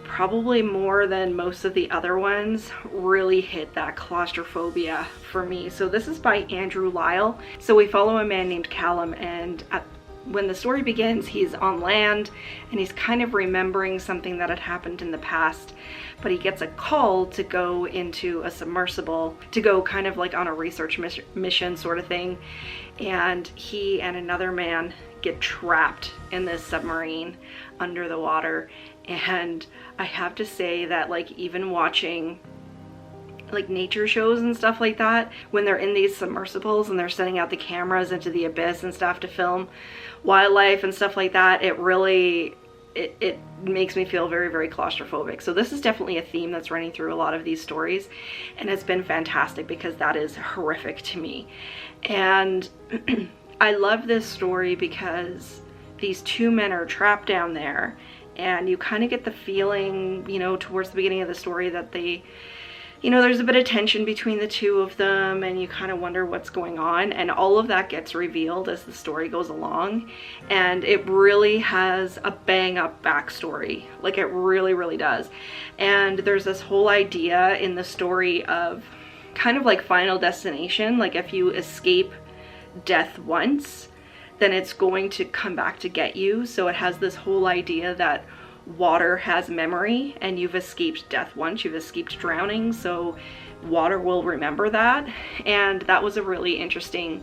probably more than most of the other ones, really hit that claustrophobia for me. So this is by Andrew Lyle. So we follow a man named Callum, and when the story begins, he's on land and he's kind of remembering something that had happened in the past, but he gets a call to go into a submersible, to go kind of like on a research mission sort of thing. And he and another man get trapped in this submarine under the water. And I have to say that, like, even watching like nature shows and stuff like that, when they're in these submersibles and they're sending out the cameras into the abyss and stuff to film wildlife and stuff like that, it really, it makes me feel very, very claustrophobic. So this is definitely a theme that's running through a lot of these stories, and it's been fantastic because that is horrific to me. And I love this story because these two men are trapped down there, and you kind of get the feeling, you know, towards the beginning of the story that they, you know, there's a bit of tension between the two of them, and you kind of wonder what's going on, and all of that gets revealed as the story goes along. And it really has a bang up backstory, like it really, really does. And there's this whole idea in the story of kind of like Final Destination, like if you escape death once, then it's going to come back to get you. So it has this whole idea that water has memory, and you've escaped death once, you've escaped drowning, so water will remember that. And that was a really interesting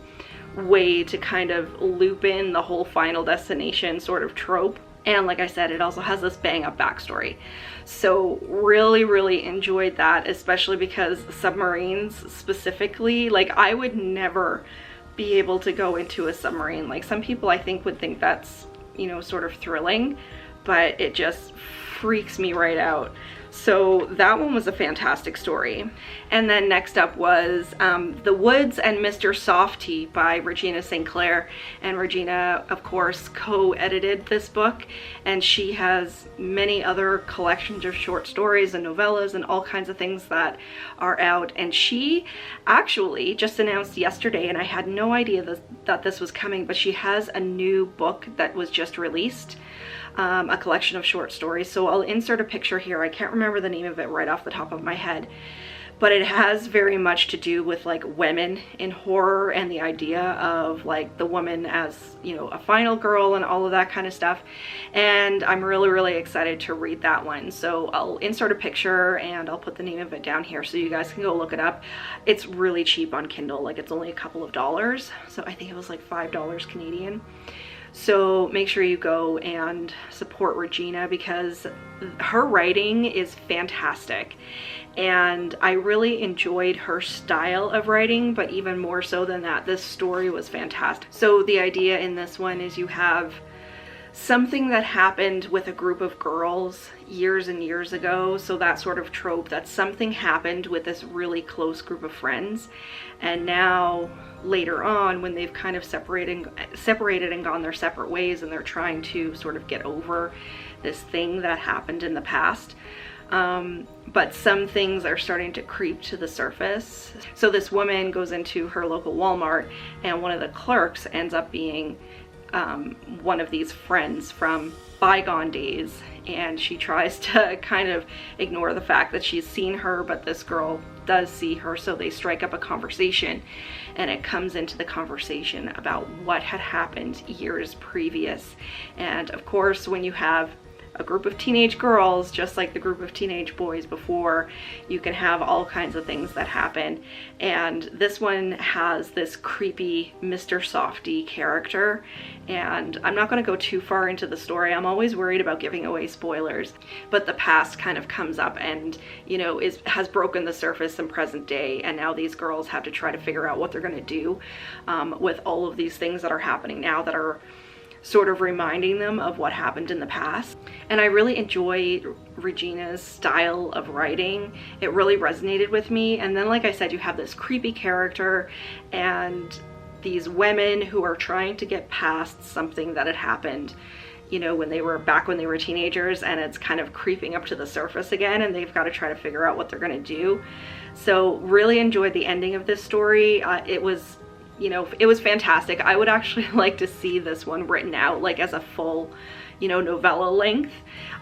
way to kind of loop in the whole Final Destination sort of trope. And like I said, it also has this bang up backstory. So really, really enjoyed that, especially because submarines specifically, like I would never be able to go into a submarine. Like some people I think would think that's, you know, sort of thrilling, but it just freaks me right out. So that one was a fantastic story. And then next up was The Woods and Mr. Softy by Regina St. Clair. And Regina, of course, co-edited this book, and she has many other collections of short stories and novellas and all kinds of things that are out. And she actually just announced yesterday, and I had no idea that this was coming, but she has a new book that was just released. A collection of short stories. So I'll insert a picture here. I can't remember the name of it right off the top of my head, but it has very much to do with like women in horror and the idea of like the woman as, you know, a final girl and all of that kind of stuff. And I'm really, really excited to read that one. So I'll insert a picture and I'll put the name of it down here so you guys can go look it up. It's really cheap on Kindle. Like it's only a couple of dollars. So I think it was like $5 Canadian. So make sure you go and support Regina because her writing is fantastic. And I really enjoyed her style of writing, but even more so than that, this story was fantastic. So the idea in this one is you have something that happened with a group of girls years and years ago. So that sort of trope, that something happened with this really close group of friends. And now later on, when they've kind of separated and gone their separate ways, and they're trying to sort of get over this thing that happened in the past. But some things are starting to creep to the surface. So this woman goes into her local Walmart, and one of the clerks ends up being one of these friends from bygone days, and she tries to kind of ignore the fact that she's seen her, but this girl does see her, so they strike up a conversation, and it comes into the conversation about what had happened years previous. And of course, when you have a group of teenage girls, just like the group of teenage boys before, you can have all kinds of things that happen. And this one has this creepy Mr. Softy character, and I'm not going to go too far into the story. I'm always worried about giving away spoilers, but the past kind of comes up and, you know, has broken the surface in present day, and now these girls have to try to figure out what they're going to do with all of these things that are happening now that are sort of reminding them of what happened in the past. And I really enjoy Regina's style of writing. It really resonated with me. And then, like I said, you have this creepy character and these women who are trying to get past something that had happened, you know, when they were teenagers, and it's kind of creeping up to the surface again, and they've got to try to figure out what they're going to do. So really enjoyed the ending of this story. It was, you know, it was fantastic. I would actually like to see this one written out like as a full, you know, novella length,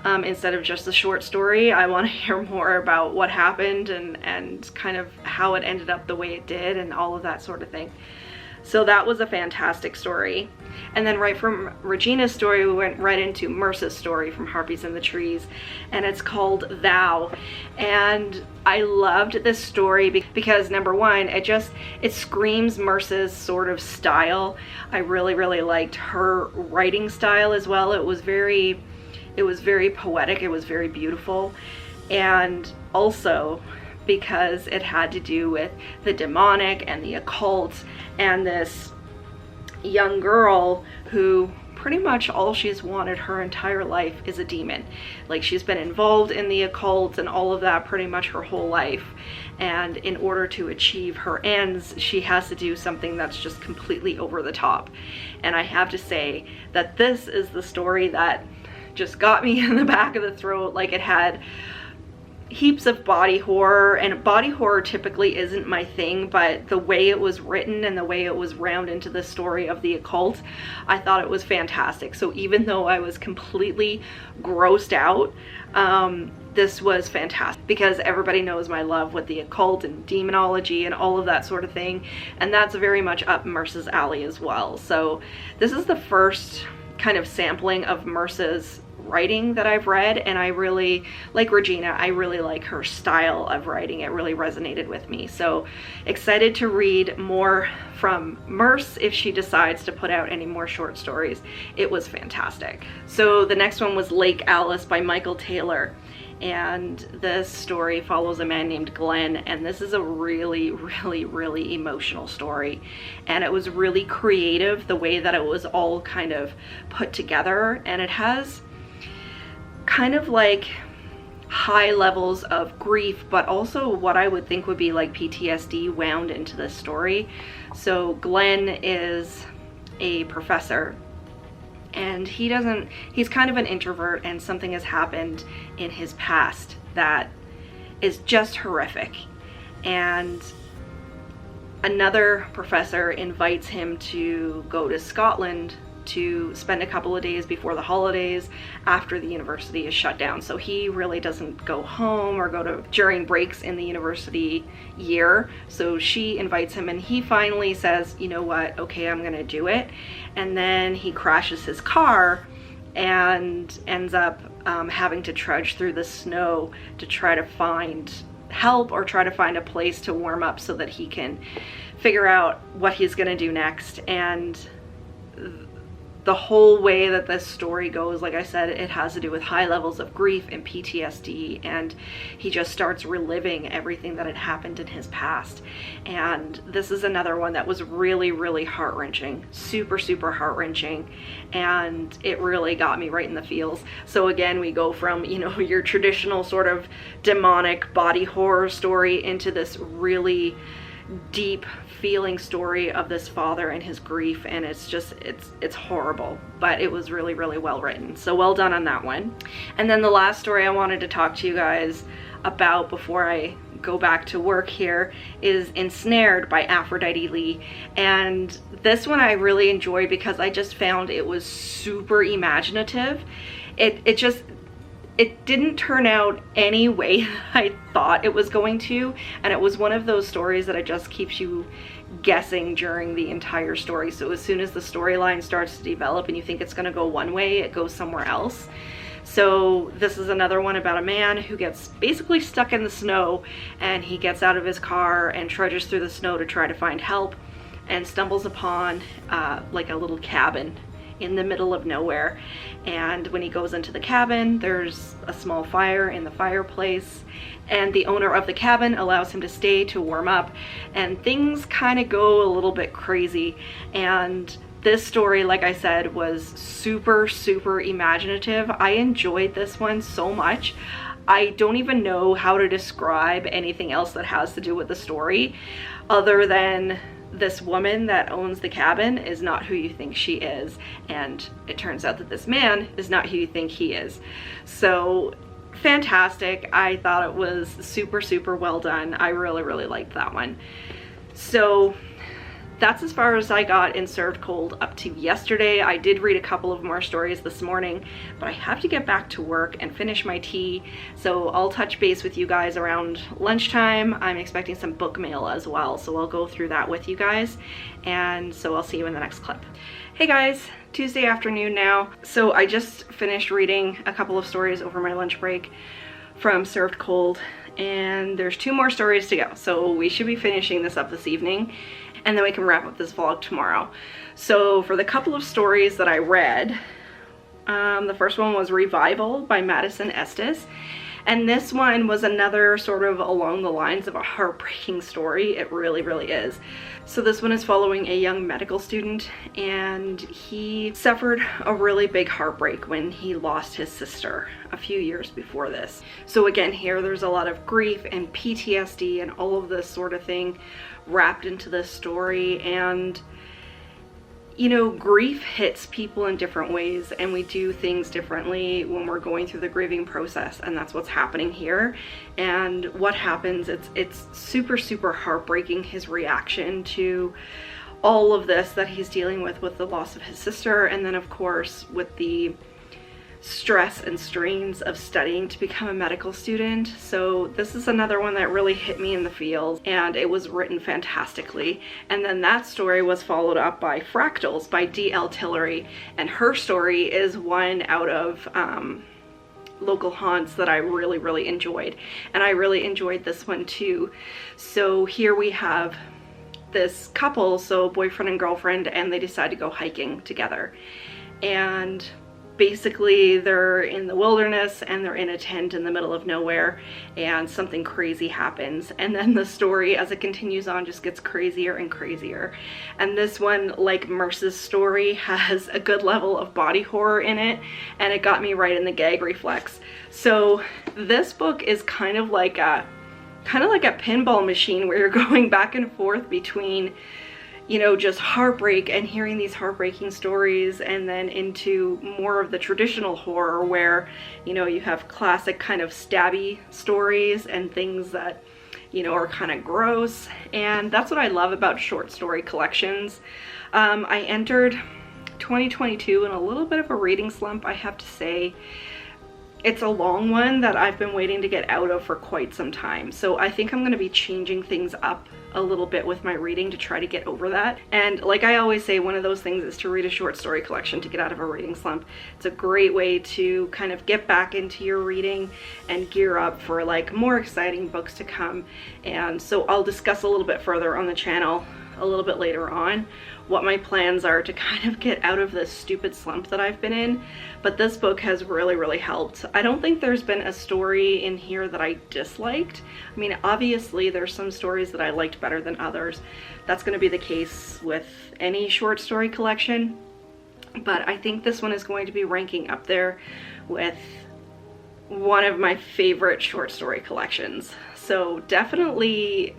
instead of just a short story. I want to hear more about what happened and kind of how it ended up the way it did and all of that sort of thing. So that was a fantastic story. And then right from Regina's story, we went right into Merce's story from Harpies in the Trees, and it's called Thou. And I loved this story because, number one, it screams Merce's sort of style. I really, really liked her writing style as well. It was very poetic, it was very beautiful. And also because it had to do with the demonic and the occult, and this young girl who pretty much all she's wanted her entire life is a demon. Like, she's been involved in the occult and all of that pretty much her whole life, and in order to achieve her ends, she has to do something that's just completely over the top. And I have to say that this is the story that just got me in the back of the throat. Like, it had heaps of body horror, and body horror typically isn't my thing, but the way it was written and the way it was wound into the story of the occult, I thought it was fantastic. So even though I was completely grossed out, this was fantastic because everybody knows my love with the occult and demonology and all of that sort of thing, and that's very much up Merce's alley as well. So this is the first kind of sampling of Merce's writing that I've read, and I really like Regina. I really like her style of writing. It really resonated with me. So excited to read more from Merce if she decides to put out any more short stories. It was fantastic. So the next one was Lake Alice by Michael Taylor, and this story follows a man named Glenn, and this is a really, really, really emotional story. And it was really creative the way that it was all kind of put together, and it has kind of like high levels of grief, but also what I would think would be like PTSD wound into this story. So Glenn is a professor, and he's kind of an introvert, and something has happened in his past that is just horrific. And another professor invites him to go to Scotland to spend a couple of days before the holidays after the university is shut down. So he really doesn't go home or go to during breaks in the university year. So she invites him, and he finally says, you know what, okay, I'm gonna do it. And then he crashes his car and ends up having to trudge through the snow to try to find help or try to find a place to warm up so that he can figure out what he's gonna do next. And the whole way that this story goes, like I said, it has to do with high levels of grief and PTSD, and he just starts reliving everything that had happened in his past. And this is another one that was really, really heart-wrenching, super, super heart-wrenching, and it really got me right in the feels. So again, we go from, you know, your traditional sort of demonic body horror story into this really deep feeling story of this father and his grief, and it's just it's horrible, but it was really, really well written. So well done on that one. And then the last story I wanted to talk to you guys about before I go back to work here is Ensnared by Aphrodite Lee. And this one I really enjoyed because I just found it was super imaginative. it didn't turn out any way I thought it was going to, and it was one of those stories that it just keeps you guessing during the entire story. So as soon as the storyline starts to develop and you think it's going to go one way, it goes somewhere else. So this is another one about a man who gets basically stuck in the snow, and he gets out of his car and trudges through the snow to try to find help, and stumbles upon like a little cabin in the middle of nowhere. And when he goes into the cabin, there's a small fire in the fireplace, and the owner of the cabin allows him to stay to warm up, and things kind of go a little bit crazy. And this story, like I said, was super, super imaginative. I enjoyed this one so much. I don't even know how to describe anything else that has to do with the story, other than this woman that owns the cabin is not who you think she is, and it turns out that this man is not who you think he is. So fantastic. I thought it was super, super well done. I really, really liked that one. So that's as far as I got in Served Cold up to yesterday. I did read a couple of more stories this morning, but I have to get back to work and finish my tea, so I'll touch base with you guys around lunchtime. I'm expecting some book mail as well, so I'll go through that with you guys, and so I'll see you in the next clip. Hey guys, Tuesday afternoon now. So I just finished reading a couple of stories over my lunch break from Served Cold, and there's 2 more stories to go, so we should be finishing this up this evening, and then we can wrap up this vlog tomorrow. So for the couple of stories that I read, the first one was Revival by Madison Estes, and this one was another sort of along the lines of a heartbreaking story. It really, really is. So this one is following a young medical student, and he suffered a really big heartbreak when he lost his sister a few years before this. So again, here there's a lot of grief and PTSD and all of this sort of thing wrapped into this story. And you know, grief hits people in different ways, and we do things differently when we're going through the grieving process, and that's what's happening here. And what happens, it's super, super heartbreaking, his reaction to all of this that he's dealing with the loss of his sister, and then of course with the stress and strains of studying to become a medical student. So this is another one that really hit me in the feels, and it was written fantastically. And then that story was followed up by Fractals by D.L. Tillery, and her story is one out of local haunts that I really, really enjoyed, and I really enjoyed this one too. So here we have this couple, so boyfriend and girlfriend, and they decide to go hiking together, and basically they're in the wilderness and they're in a tent in the middle of nowhere, and something crazy happens, and then the story as it continues on just gets crazier and crazier. And this one, like Merce's story, has a good level of body horror in it, and it got me right in the gag reflex. So this book is kind of like a pinball machine where you're going back and forth between, you know, just heartbreak and hearing these heartbreaking stories, and then into more of the traditional horror where, you know, you have classic kind of stabby stories and things that, you know, are kind of gross. And that's what I love about short story collections. I entered 2022 in a little bit of a reading slump, I have to say. It's a long one that I've been waiting to get out of for quite some time. So I think I'm going to be changing things up a little bit with my reading to try to get over that. And like I always say, one of those things is to read a short story collection to get out of a reading slump. It's a great way to kind of get back into your reading and gear up for like more exciting books to come. And so I'll discuss a little bit further on the channel a little bit later on what my plans are to kind of get out of this stupid slump that I've been in. But this book has really, really helped. I don't think there's been a story in here that I disliked. I mean, obviously there's some stories that I liked better than others. That's going to be the case with any short story collection. But I think this one is going to be ranking up there with one of my favorite short story collections. So definitely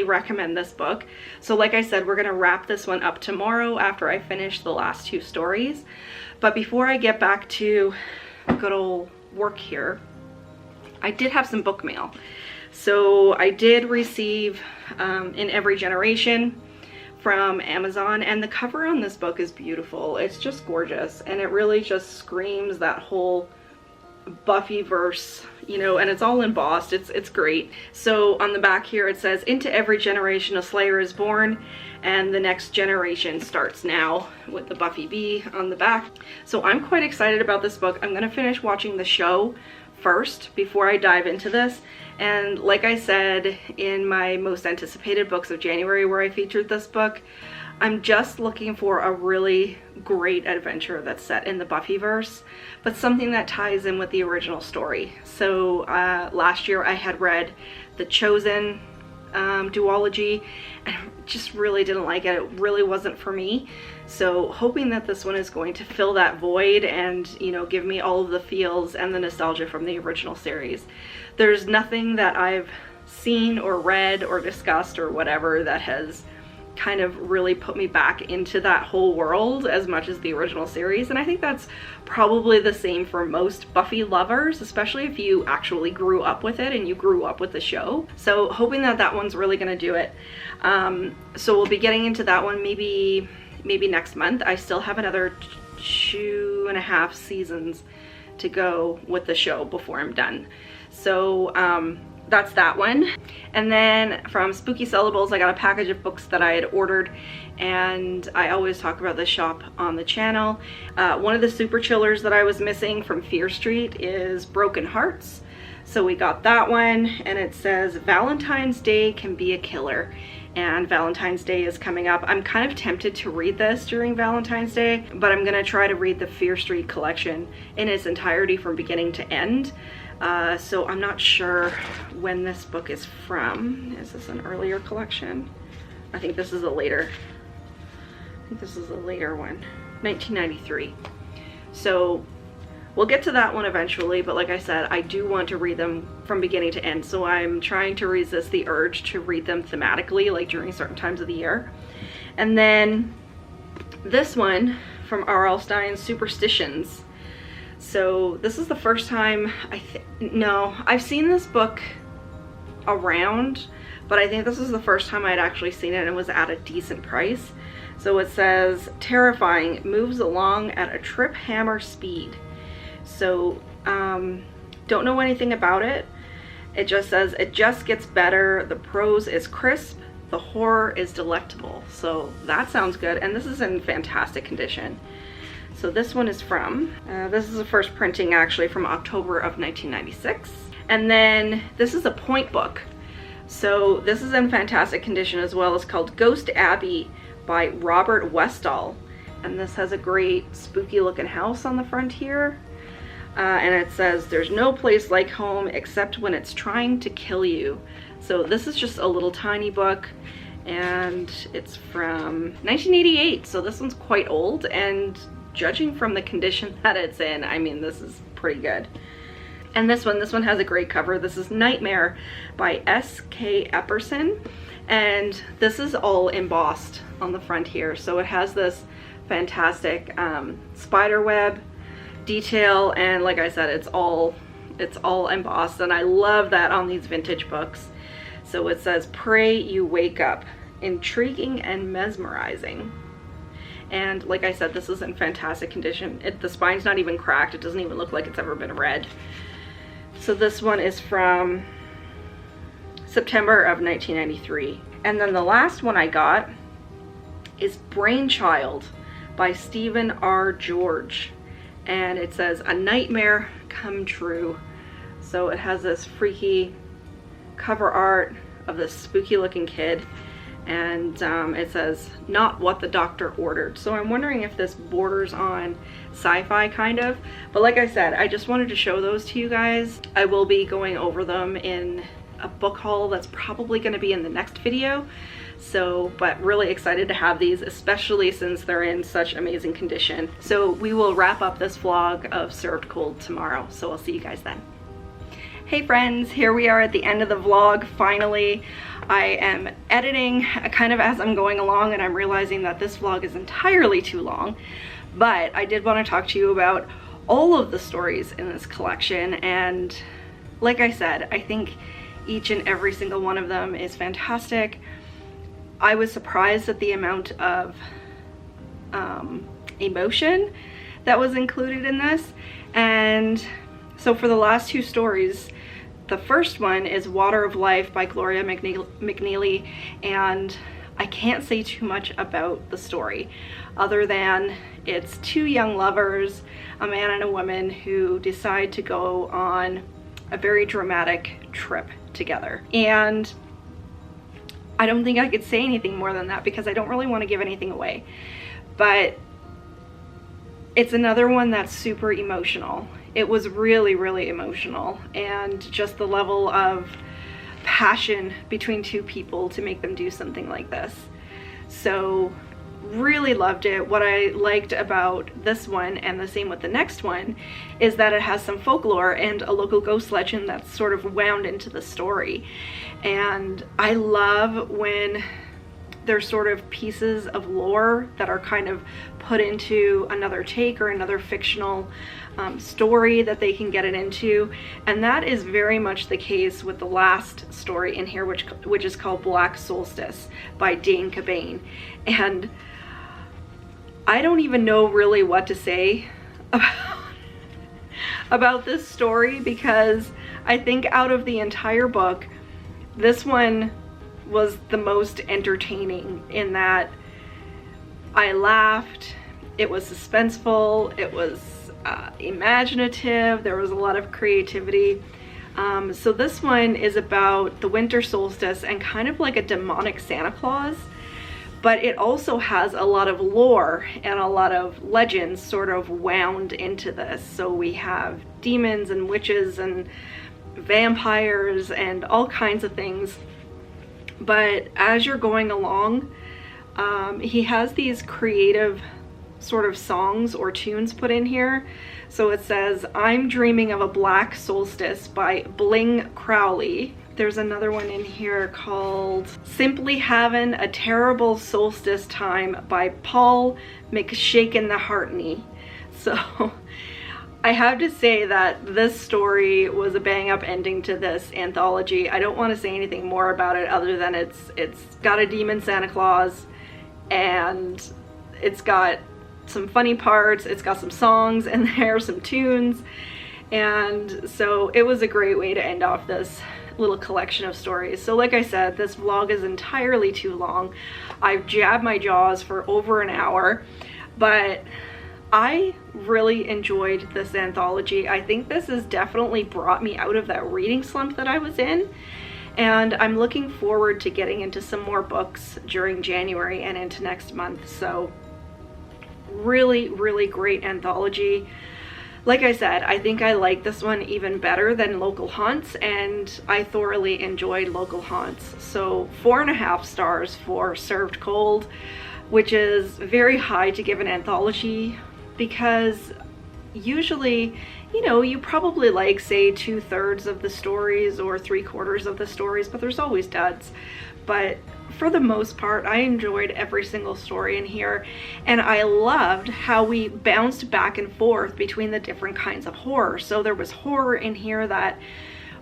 recommend this book. So like I said, we're gonna wrap this one up tomorrow after I finish the last 2 stories. But before I get back to good old work here, I did have some book mail. So I did receive In Every Generation from Amazon, and the cover on this book is beautiful. It's just gorgeous, and it really just screams that whole Buffyverse, you know, and it's all embossed. It's great. So on the back here it says, "Into every generation a Slayer is born, and the next generation starts now," with the Buffy bee on the back. So I'm quite excited about this book. I'm gonna finish watching the show first before I dive into this. And like I said in my most anticipated books of January, where I featured this book, I'm just looking for a really great adventure that's set in the Buffyverse, but something that ties in with the original story. So last year I had read The Chosen duology, and just really didn't like it. It really wasn't for me. So hoping that this one is going to fill that void and, you know, give me all of the feels and the nostalgia from the original series. There's nothing that I've seen or read or discussed or whatever that has kind of really put me back into that whole world as much as the original series, and I think that's probably the same for most Buffy lovers, especially if you actually grew up with it and you grew up with the show. So hoping that that one's really gonna do it. So we'll be getting into that one maybe next month. I still have another 2.5 seasons to go with the show before I'm done. So that's that one. And then from Spooky Syllables, I got a package of books that I had ordered, and I always talk about this shop on the channel. One of the super chillers that I was missing from Fear Street is Broken Hearts. So we got that one, and it says Valentine's Day can be a killer. And Valentine's Day is coming up. I'm kind of tempted to read this during Valentine's Day, but I'm gonna try to read the Fear Street collection in its entirety from beginning to end. So I'm not sure when this book is from. Is this an earlier collection? I think this is a later one, 1993. So we'll get to that one eventually, but like I said, I do want to read them from beginning to end, so I'm trying to resist the urge to read them thematically, like during certain times of the year. And then this one from R.L. Stein's Superstitions. So this is the first time I've seen this book around, but I think this is the first time I'd actually seen it, and it was at a decent price. So it says, terrifying, moves along at a trip hammer speed. So don't know anything about it. It just says it just gets better. The prose is crisp. The horror is delectable. So that sounds good. And this is in fantastic condition. So this one is from, this is the first printing actually from October of 1996. And then this is a point book. So this is in fantastic condition as well. It's called Ghost Abbey by Robert Westall. And this has a great spooky looking house on the front here. And it says, there's no place like home except when it's trying to kill you. So this is just a little tiny book, and it's from 1988. So this one's quite old, and judging from the condition that it's in, I mean, this is pretty good. And this one has a great cover. This is Nightmare by S.K. Epperson. And this is all embossed on the front here. So it has this fantastic spider web detail, and like I said, it's all embossed, and I love that on these vintage books. So it says, pray you wake up, intriguing and mesmerizing. And like I said, this is in fantastic condition. The spine's not even cracked. It doesn't even look like it's ever been read. So this one is from September of 1993. And then the last one I got is Brainchild by Stephen R. George. And it says, a nightmare come true. So it has this freaky cover art of this spooky looking kid, and it says, not what the doctor ordered. So I'm wondering if this borders on sci-fi kind of, but like I said, I just wanted to show those to you guys. I will be going over them in a book haul that's probably going to be in the next video. So, but really excited to have these, especially since they're in such amazing condition. So we will wrap up this vlog of Served Cold tomorrow. So I'll see you guys then. Hey friends, here we are at the end of the vlog, finally. I am editing kind of as I'm going along, and I'm realizing that this vlog is entirely too long. But I did want to talk to you about all of the stories in this collection, and like I said, I think each and every single one of them is fantastic. I was surprised at the amount of emotion that was included in this, and So for the last two stories, the first one is Water of Life by Gloria McNeely, and I can't say too much about the story other than it's two young lovers, a man and a woman, who decide to go on a very dramatic trip together. And I don't think I could say anything more than that because I don't really want to give anything away. But it's another one that's super emotional. It was really, really emotional, and just the level of passion between two people to make them do something like this. So really loved it. What I liked about this one, and the same with the next one, is that it has some folklore and a local ghost legend that's sort of wound into the story. And I love when there's sort of pieces of lore that are kind of put into another take or another fictional story that they can get it into, and that is very much the case with the last story in here, which is called Black Solstice by Dane Cobain. And I don't even know really what to say about this story, because I think out of the entire book, this one was the most entertaining in that I laughed, it was suspenseful, it was imaginative, there was a lot of creativity. So this one is about the winter solstice and kind of like a demonic Santa Claus, but it also has a lot of lore and a lot of legends sort of wound into this. So we have demons and witches and vampires and all kinds of things. But as you're going along, he has these creative sort of songs or tunes put in here. So it says, I'm Dreaming of a Black Solstice by Bling Crowley. There's another one in here called Simply Havin' a Terrible Solstice Time by Paul McShaken the Hartney. So I have to say that this story was a bang up ending to this anthology. I don't want to say anything more about it other than it's got a demon Santa Claus, and it's got some funny parts, it's got some songs in there, some tunes, and so it was a great way to end off this little collection of stories. So like I said, this vlog is entirely too long. I've jabbed my jaws for over an hour, but I really enjoyed this anthology. I think this has definitely brought me out of that reading slump that I was in, and I'm looking forward to getting into some more books during January and into next month. So really, really great anthology. Like I said, I think I like this one even better than Local Haunts, and I thoroughly enjoyed Local Haunts. So 4.5 stars for Served Cold, which is very high to give an anthology, because usually, you know, you probably like, say, 2/3 of the stories or 3/4 of the stories, but there's always duds. But for the most part, I enjoyed every single story in here, and I loved how we bounced back and forth between the different kinds of horror. So there was horror in here that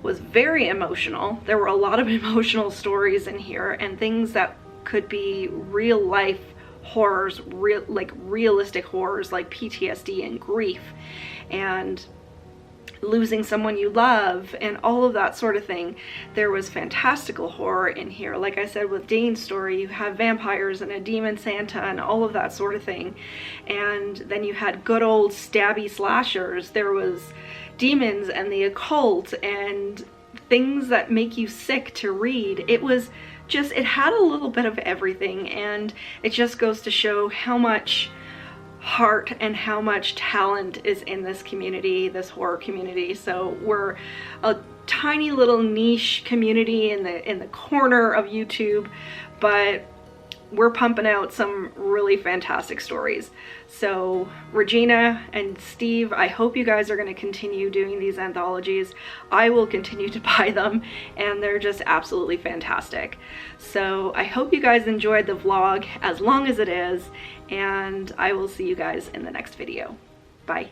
was very emotional. There were a lot of emotional stories in here, and things that could be real life horrors, realistic horrors like PTSD and grief and losing someone you love and all of that sort of thing. There was fantastical horror in here. Like I said, with Dane's story, you have vampires and a demon Santa and all of that sort of thing. And then you had good old stabby slashers. There was demons and the occult and things that make you sick to read. It was just, it had a little bit of everything, and it just goes to show how much heart and how much talent is in this community, this horror community. So we're a tiny little niche community in the corner of YouTube, but we're pumping out some really fantastic stories. So Regina and Steve, I hope you guys are going to continue doing these anthologies. I will continue to buy them, and they're just absolutely fantastic. So I hope you guys enjoyed the vlog as long as it is, and I will see you guys in the next video. Bye.